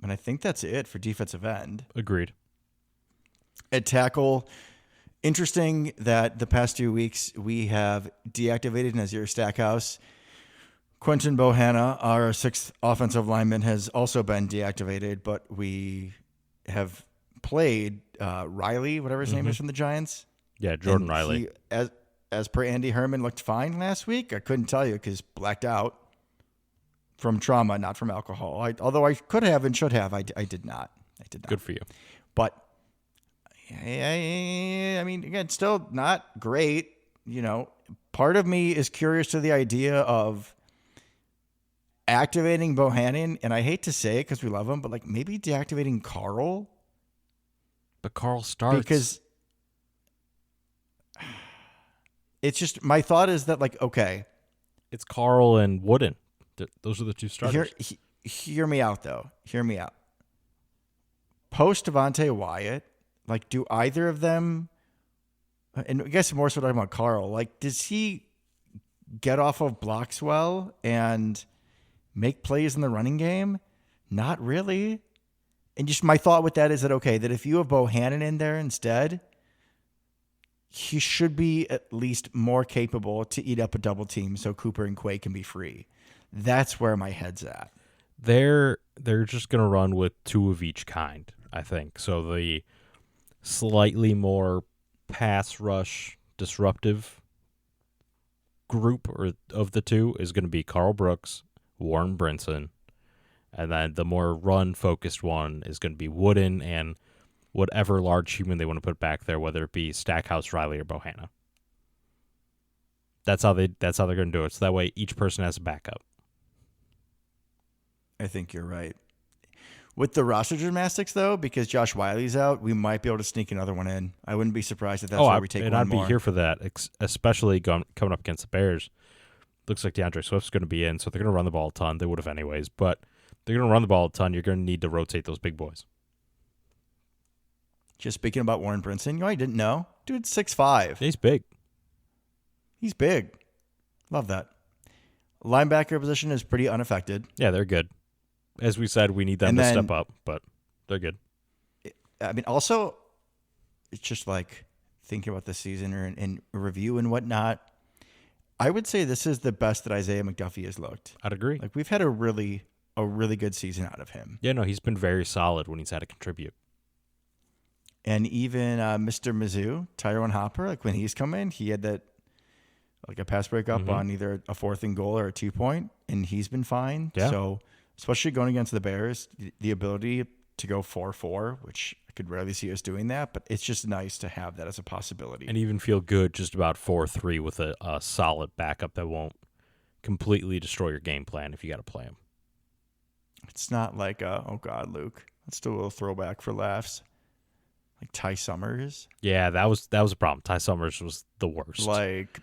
And I think that's it for defensive end. Agreed. At tackle, interesting that the past 2 weeks we have deactivated Nazir Stackhouse. Quentin Bohanna, our sixth offensive lineman, has also been deactivated, but we have played Riley, whatever his name is from the Giants. Yeah, Jordan Riley. He, as per Andy Herman, looked fine last week. I couldn't tell you because blacked out from trauma, not from alcohol. Although I could have and should have, I did not. I did not. Good for you. But, I mean, again, still not great. You know, part of me is curious to the idea of activating Bohannon, and I hate to say it because we love him, but like maybe deactivating Carl. But Carl starts. Because it's just, my thought is that like, okay. It's Carl and Wooden. Those are the two starters. Hear me out, though. Hear me out. Post Devontae Wyatt, like, do either of them, and I guess more so talking about Carl, like, does he get off of blocks well and make plays in the running game? Not really. And just my thought with that is that, okay, that if you have Bohannon in there instead, he should be at least more capable to eat up a double team so Cooper and Quay can be free. That's where my head's at. They're just going to run with two of each kind, I think. So the slightly more pass rush disruptive group of the two is going to be Carl Brooks, Warren Brinson, and then the more run-focused one is going to be Wooden and whatever large human they want to put back there, whether it be Stackhouse, Riley, or Bohanna. That's how they're going to do it. So that way each person has a backup. I think you're right. With the roster gymnastics, though, because Josh Wiley's out, we might be able to sneak another one in. I wouldn't be surprised if that's where we take one more. I'd be here for that, especially coming up against the Bears. Looks like DeAndre Swift's going to be in, so they're going to run the ball a ton. They would have anyways, but they're going to run the ball a ton. You're going to need to rotate those big boys. Just speaking about Warren Brinson, you know, I didn't know. Dude's 6'5". He's big. He's big. Love that. Linebacker position is pretty unaffected. Yeah, they're good. As we said, we need them to step up, but they're good. I mean, also, it's just like thinking about the season or in review and whatnot. I would say this is the best that Isaiah McDuffie has looked. I'd agree. Like, we've had a really good season out of him. Yeah, no, he's been very solid when he's had to contribute. And even Mr. Mizzou, Tyrone Hopper, like when he's come in, he had that, like a pass breakup on either a 4th and goal or a 2-point, and he's been fine. Yeah. So, especially going against the Bears, the ability to go 4-4, which I could rarely see us doing that, but it's just nice to have that as a possibility. And even feel good just about 4-3 with a solid backup that won't completely destroy your game plan if you got to play him. It's not like, oh God, Luke. Let's do a little throwback for laughs. Like Ty Summers. Yeah, that was a problem. Ty Summers was the worst. Like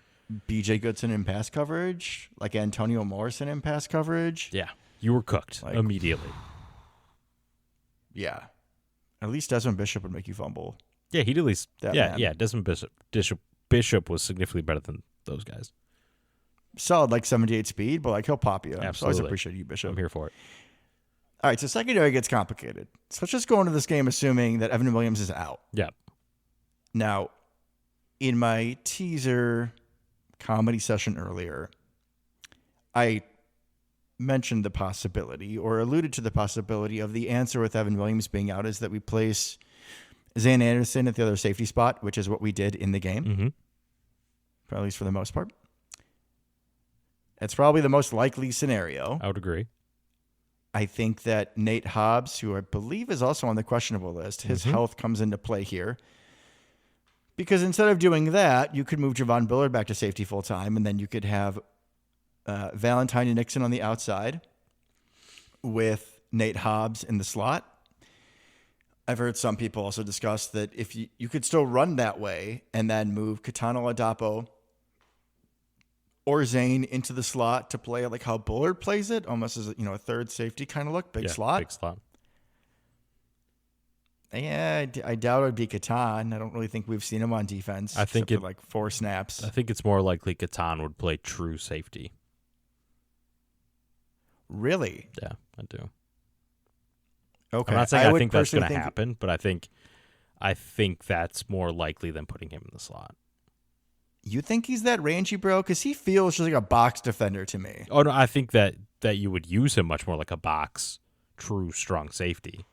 B.J. Goodson in pass coverage. Like Antonio Morrison in pass coverage. Yeah, you were cooked immediately. Yeah. At least Desmond Bishop would make you fumble. Yeah, he'd at least. Man. Desmond Bishop was significantly better than those guys. Solid, like 78 speed, but like he'll pop you. Absolutely. So I always appreciate you, Bishop. I'm here for it. All right, so secondary gets complicated. So let's just go into this game assuming that Evan Williams is out. Yeah. Now, in my teaser comedy session earlier, I mentioned the possibility or alluded to the possibility of the answer with Evan Williams being out is that we place Zane Anderson at the other safety spot, which is what we did in the game, at least for the most part. That's probably the most likely scenario. I would agree. I think that Nate Hobbs, who I believe is also on the questionable list, his health comes into play here. Because instead of doing that, you could move Javon Billard back to safety full time, and then you could have Valentine and Nixon on the outside with Nate Hobbs in the slot. I've heard some people also discuss that if you could still run that way and then move Katana Ladapo or Zane into the slot to play like how Bullard plays it, almost as a third safety kind of look, big slot. Big slot. Yeah, I doubt it would be Catan. I don't really think we've seen him on defense. I think for like 4 snaps. I think it's more likely Catan would play true safety. Really? Yeah, I do. Okay. I'm not saying I think that's going to happen, but I think that's more likely than putting him in the slot. You think he's that rangy, bro? Because he feels just like a box defender to me. Oh no, I think that you would use him much more like a box, true strong safety.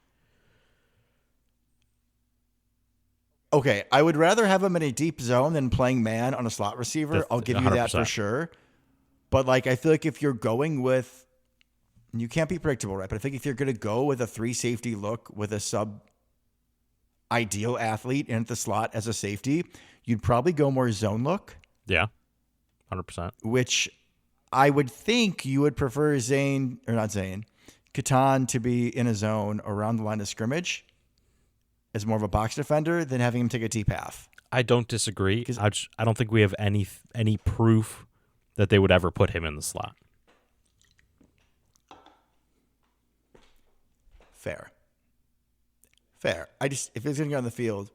Okay, I would rather have him in a deep zone than playing man on a slot receiver. I'll give you 100%. that for sure. But like, I feel like if you're going with, you can't be predictable, right? But I think if you're going to go with a 3 safety look with a sub ideal athlete in the slot as a safety, you'd probably go more zone look. Yeah, 100%. Which I would think you would prefer Catan to be in a zone around the line of scrimmage as more of a box defender than having him take a deep half. I don't disagree. I don't think we have any proof that they would ever put him in the slot. Fair. If he's going to go on the field,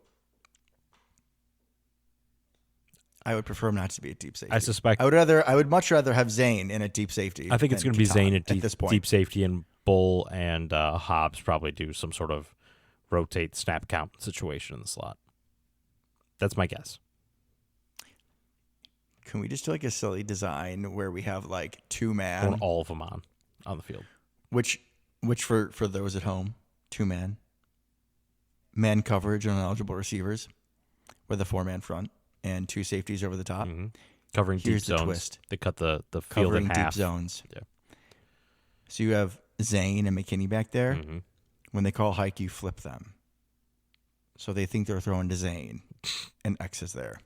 I would prefer him not to be a deep safety. I suspect. I would much rather have Zane in a deep safety. I think it's going to be Zane at this point. Deep safety, and Bull and Hobbs probably do some sort of rotate snap count situation in the slot. That's my guess. Can we just do like a silly design where we have like 2-man, all of them on the field? Which for those at home, 2-man, man coverage on eligible receivers with a 4-man front and 2 safeties over the top. Mm-hmm. Covering Here's deep zones. Twist. They cut the field covering in half. Deep zones. Yeah. So you have Zane and McKinney back there. Mm-hmm. When they call hike, you flip them. So they think they're throwing to Zane, and X is there.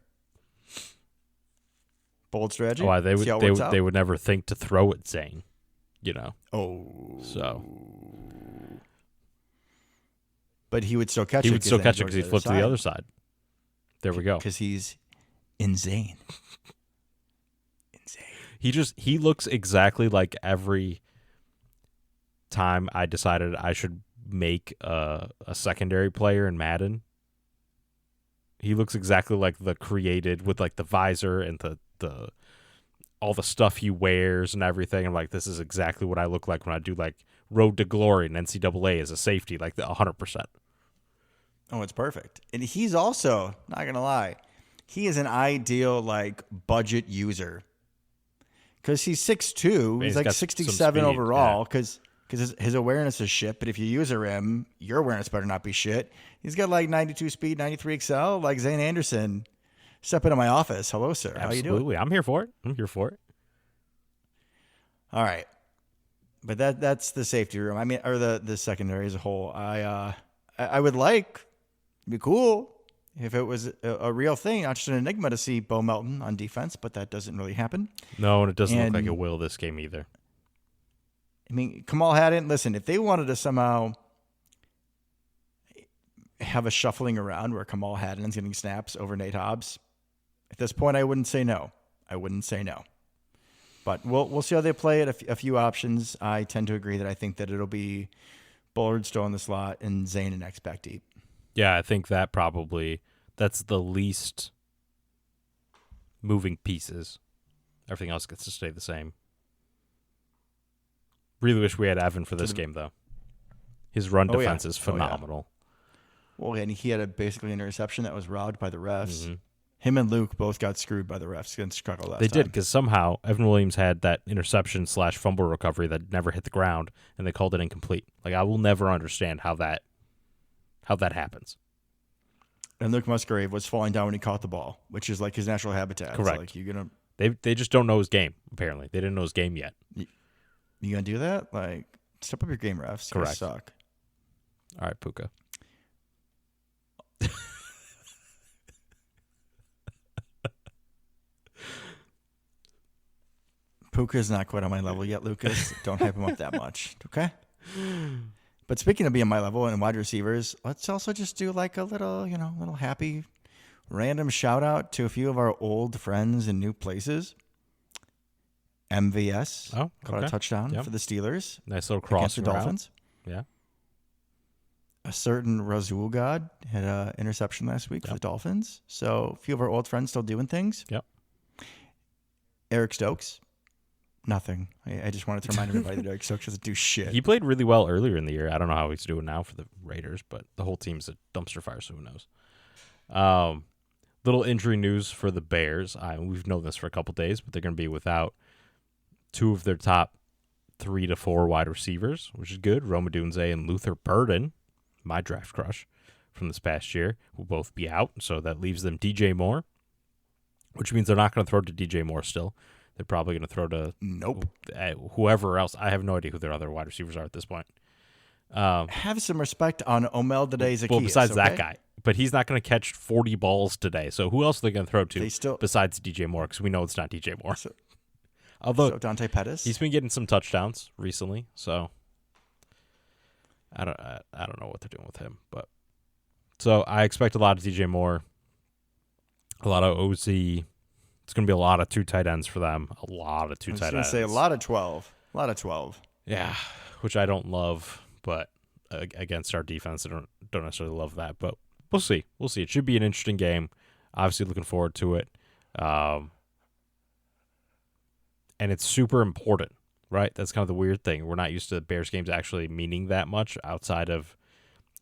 Bold strategy. Oh, they would never think to throw at Zane, Oh. So. But he would still catch it. He would still catch it because he'd flip to the other side. There we go. Because he's insane. He looks exactly like every time I decided I should make a secondary player in Madden. He looks exactly like the created with like the visor and the all the stuff he wears and everything. I'm like, this is exactly what I look like when I do like Road to Glory in NCAA as a safety, like 100%. Oh, it's perfect. And he's also, not going to lie, he is an ideal like budget user. Because he's 6'2", he's like 67 overall, because his awareness is shit, but if you user him, your awareness better not be shit. He's got like 92 speed, 93 excel, like Zane Anderson. Step into my office. Hello, sir. Absolutely. How you doing? I'm here for it. All right. But that's the safety room. Or the secondary as a whole. I would like, it'd be cool if it was a real thing, not just an enigma to see Bo Melton on defense, but that doesn't really happen. No, and it doesn't look like it will this game either. I mean, Kamal hadn't. Listen, if they wanted to somehow have a shuffling around where Kamal Haddon's getting snaps over Nate Hobbs, at this point, I wouldn't say no. But we'll see how they play it. A few options. I tend to agree that I think that it'll be Bullard still in the slot and Zane and X back deep. Yeah, I think that's the least moving pieces. Everything else gets to stay the same. Really wish we had Evan for this game, though. His run defense is phenomenal. Well, and he had basically an interception that was robbed by the refs. Mm-hmm. Him and Luke both got screwed by the refs against Chicago last time. They did, because somehow Evan Williams had that interception/fumble recovery that never hit the ground, and they called it incomplete. Like, I will never understand how that happens. And Luke Musgrave was falling down when he caught the ball, which is like his natural habitat. Correct. Like, you're gonna They just don't know his game, apparently. They didn't know his game yet. You gonna do that? Like, step up your game, refs. You Correct. suck. All right, Puka. Puka's not quite on my level yet, Lucas. Don't hype him up that much, okay? But speaking of being my level and wide receivers, let's also just do like a little happy random shout out to a few of our old friends in new places. MVS caught a touchdown for the Steelers. Nice little cross against the Dolphins. Yeah. A certain Razul God had an interception last week for the Dolphins. So a few of our old friends still doing things. Yep. Eric Stokes. Nothing. I just wanted to remind everybody that Eric Stokes doesn't do shit. He played really well earlier in the year. I don't know how he's doing now for the Raiders, but the whole team's a dumpster fire, so who knows? Little injury news for the Bears. We've known this for a couple days, but they're going to be without two of their top 3 to 4 wide receivers, which is good. Rome Odunze and Luther Burden, my draft crush from this past year, will both be out. So that leaves them DJ Moore, which means they're not going to throw to DJ Moore still. They're probably going to throw to whoever else. I have no idea who their other wide receivers are at this point. Have some respect on Omel Zaccheaus. Well, besides that guy. But he's not going to catch 40 balls today. So who else are they going to throw to besides DJ Moore? Because we know it's not DJ Moore. Although Dante Pettis, he's been getting some touchdowns recently. So I don't know what they're doing with him. But so I expect a lot of DJ Moore, a lot of OC. It's going to be a lot of 2 tight ends for them. A lot of 2 tight ends. I was going to say a lot of 12. A lot of 12. Yeah, which I don't love, but against our defense, I don't necessarily love that. But we'll see. We'll see. It should be an interesting game. Obviously looking forward to it. And it's super important, right? That's kind of the weird thing. We're not used to Bears games actually meaning that much outside of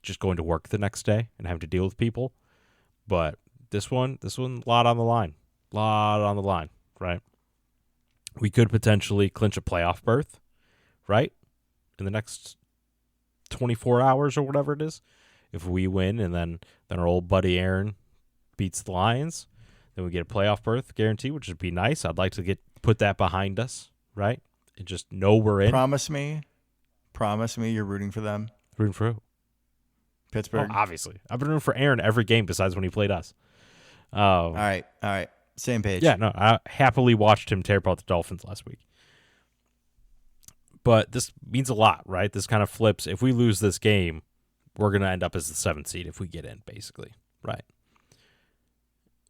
just going to work the next day and having to deal with people. But this one, a lot on the line. Right? We could potentially clinch a playoff berth, right? In the next 24 hours or whatever it is. If we win and then our old buddy Aaron beats the Lions, then we get a playoff berth guarantee, which would be nice. I'd like to put that behind us, right? And just know we're in. Promise me you're rooting for them. Rooting for who? Pittsburgh. Oh, obviously. I've been rooting for Aaron every game besides when he played us. All right. Same page. Yeah, no, I happily watched him tear apart the Dolphins last week. But this means a lot, right? This kind of flips. If we lose this game, we're going to end up as the 7th seed if we get in, basically, right?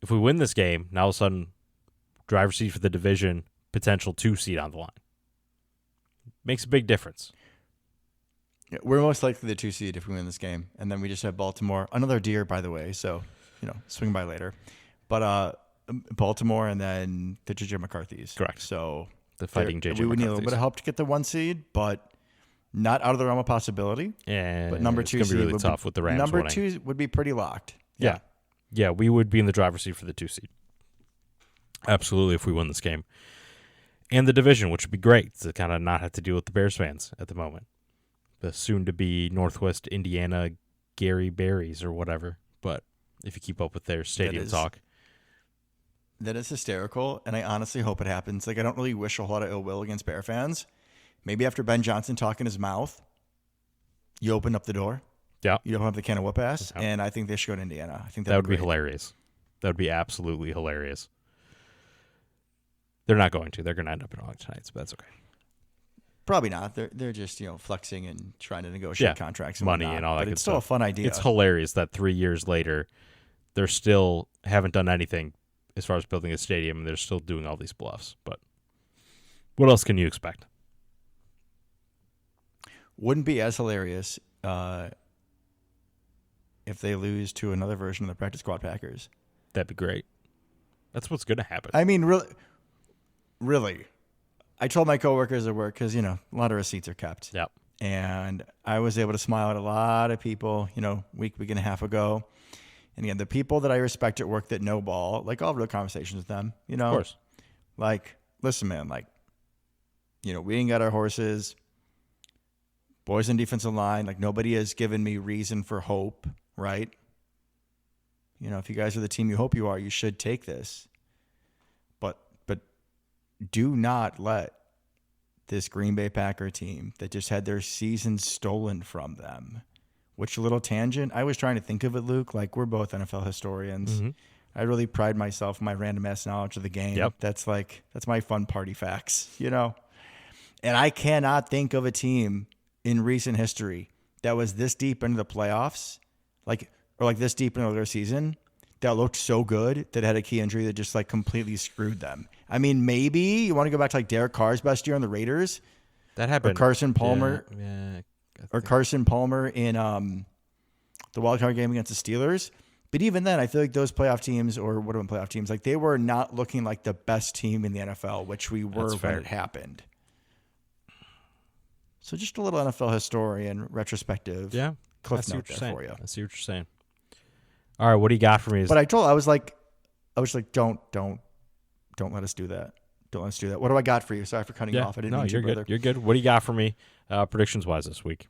If we win this game, now all of a sudden, driver's seat for the division, potential 2 seed on the line. Makes a big difference. Yeah, we're most likely the 2 seed if we win this game. And then we just have Baltimore. Another deer, by the way, so, swing by later. But Baltimore and then the JJ McCarthy's. Correct. So the fighting JJ McCarthy's. We would need a little bit of help to get the 1 seed, but not out of the realm of possibility. Yeah, but number 2 seed seed be really tough with the Rams Number winning. 2 would be pretty locked. Yeah, we would be in the driver's seat for the 2 seed. Absolutely, if we win this game. And the division, which would be great to kind of not have to deal with the Bears fans at the moment. The soon-to-be Northwest Indiana Gary Berries or whatever. But if you keep up with their stadium talk. That is hysterical, and I honestly hope it happens. Like, I don't really wish a whole lot of ill will against Bear fans. Maybe after Ben Johnson talking his mouth, you open up the door. Yeah. You don't have the can of whoop ass, Yeah. and I think they should go to Indiana. I think that would be great. hilarious. That would be absolutely hilarious. They're not going to. They're going to end up in Arlington Heights, but that's okay. Probably not. They're just flexing and trying to negotiate contracts, and money, whatnot. and all that. But good it's still stuff. a fun idea. It's hilarious that 3 years later, they're still haven't done anything as far as building a stadium, and they're still doing all these bluffs. But what else can you expect? Wouldn't be as hilarious if they lose to another version of the practice squad Packers. That'd be great. That's what's going to happen. I mean, really. I told my coworkers at work because, a lot of receipts are kept. Yep. And I was able to smile at a lot of people, week and a half ago. And again, the people that I respect at work that know ball, like, I'll have real conversations with them, Of course. Like, listen, man, like, we ain't got our horses. Boys in defensive line, like, nobody has given me reason for hope, right? If you guys are the team you hope you are, you should take this. But do not let this Green Bay Packer team that just had their season stolen from them. Which little tangent? I was trying to think of it, Luke. Like, we're both NFL historians. Mm-hmm. I really pride myself in my random ass knowledge of the game. Yep. That's my fun party facts, And I cannot think of a team in recent history that was this deep into the playoffs, or this deep into their season, that looked so good that had a key injury that just completely screwed them. I mean, maybe you want to go back to Derek Carr's best year on the Raiders, That happened. or Carson Palmer, Yeah. or Carson Palmer in the wild card game against the Steelers. But even then, I feel like those playoff teams, or what are playoff teams, they were not looking like the best team in the NFL, which we were when it happened. So just a little NFL historian retrospective. Yeah. Cliff note there for you. I see what you're saying. All right, what do you got for me? But I was like, don't let us do that. Don't let us do that. What do I got for you? Sorry for cutting you off. I didn't mean you're to, good. brother. You're good. What do you got for me, predictions wise this week?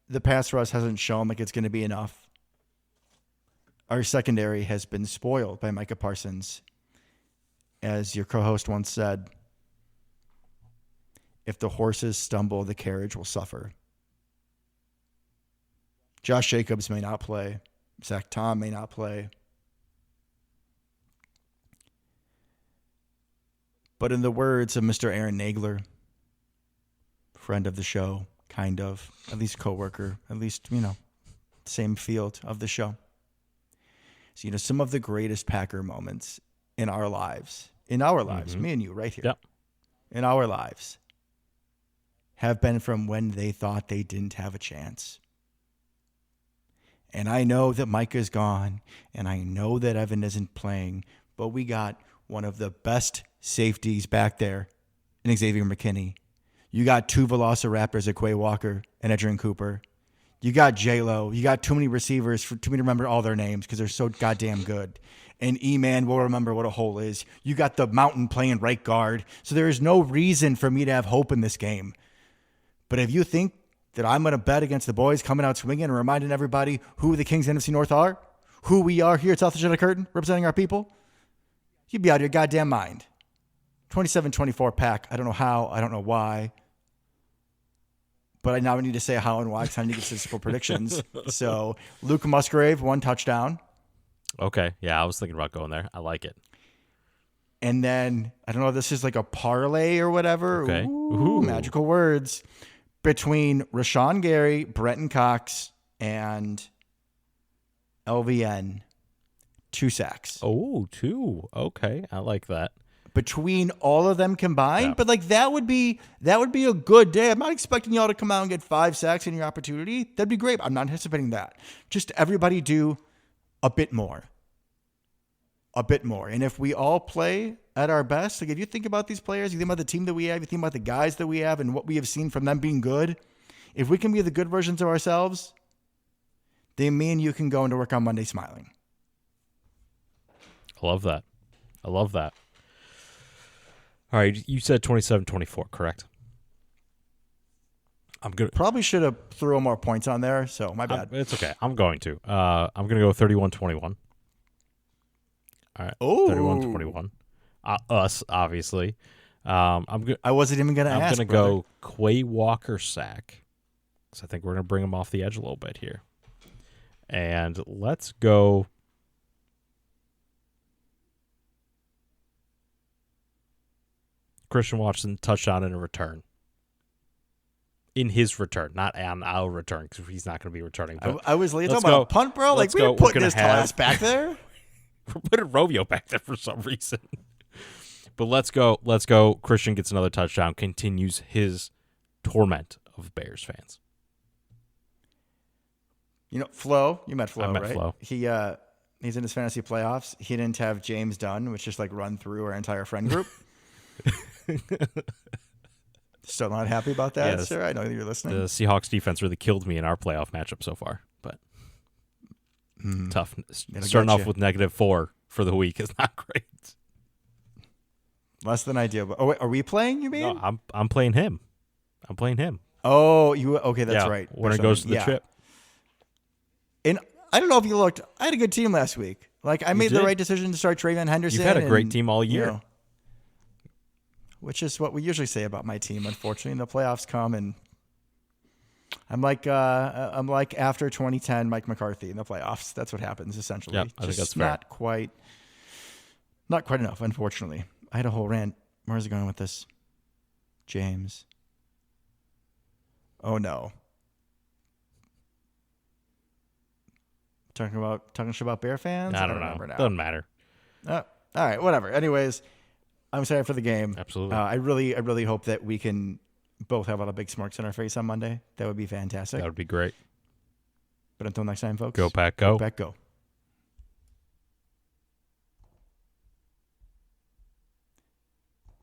The pass rush hasn't shown like it's going to be enough. Our secondary has been spoiled by Micah Parsons. As your co-host once said, if the horses stumble, the carriage will suffer. Josh Jacobs may not play. Zach Tom may not play. But in the words of Mr. Aaron Nagler, friend of the show, kind of, at least coworker, at least, same field of the show. So, some of the greatest Packer moments in our lives, me and you right here, Yep. in our lives, have been from when they thought they didn't have a chance. And I know that Micah's gone, and I know that Evan isn't playing, but we got one of the best safeties back there in Xavier McKinney. You got two Velociraptors at Quay Walker and Edgerrin Cooper. You got J-Lo. You got too many receivers for me to remember all their names because they're so goddamn good. And E-Man will remember what a hole is. You got the Mountain playing right guard. So there is no reason for me to have hope in this game. But if you think that I'm going to bet against the boys coming out swinging and reminding everybody who the Kings NFC North are, who we are here at South Edge of the Curtain, representing our people, you'd be out of your goddamn mind. 27-24 Pack. I don't know how. I don't know why. But I now need to say how and why because I need to get statistical predictions. So Luke Musgrave, 1 touchdown. Okay. Yeah, I was thinking about going there. I like it. And then, I don't know if this is like a parlay or whatever. Okay. Ooh, magical words. Between Rashawn Gary, Brenton Cox, and LVN, 2 sacks. Oh, 2. Okay. I like that. Between all of them combined, but that would be a good day. I'm not expecting y'all to come out and get 5 sacks in your opportunity. That'd be great. I'm not anticipating that. Just everybody do a bit more. And if we all play at our best, if you think about these players, you think about the team that we have, you think about the guys that we have and what we have seen from them being good, if we can be the good versions of ourselves, then me and you can go into work on Monday smiling. I love that. All right, you said 27-24, correct? I'm good. Probably should have thrown more points on there, so my bad. It's okay. I'm going to. I'm going to go 31-21. All right. Oh. 31-21. us, obviously. I wasn't even going to ask. I'm going to go Quay Walker sack. So I think we're going to bring him off the edge a little bit here. And let's go. Christian Watson touchdown and a return. In his return, not on our return, because he's not going to be returning. I was talking about a punt, bro. Like, we were putting this class back there. We're putting Rovio back there for some reason. But let's go. Christian gets another touchdown, continues his torment of Bears fans. You know, Flo, you met Flo, I met right? Flo. He's in his fantasy playoffs. He didn't have James Dunn, which just like run through our entire friend group. Still not happy about that, sir? I know you're listening. The Seahawks defense really killed me in our playoff matchup so far, but tough. Starting off with -4 for the week is not great. Less than ideal. Oh, wait, are we playing, you mean? No, I'm playing him. Oh, okay, that's right. When it goes to the trip. And I don't know if you looked. I had a good team last week. Like, I made the right decision to start Travion Henderson. You've had a great team all year. Which is what we usually say about my team. Unfortunately, the playoffs come, and I'm like after 2010 Mike McCarthy in the playoffs. That's what happens essentially. Yeah, I think that's fair. Not quite enough, unfortunately. I had a whole rant. Where's it going with this? James. Oh no. Talking shit about Bear fans? I don't know. Now. Doesn't matter. All right, whatever. Anyways, I'm excited for the game. Absolutely. I really hope that we can both have a lot of big smirks on our face on Monday. That would be fantastic. That would be great. But until next time, folks. Go Pack, go. Go Pack, go.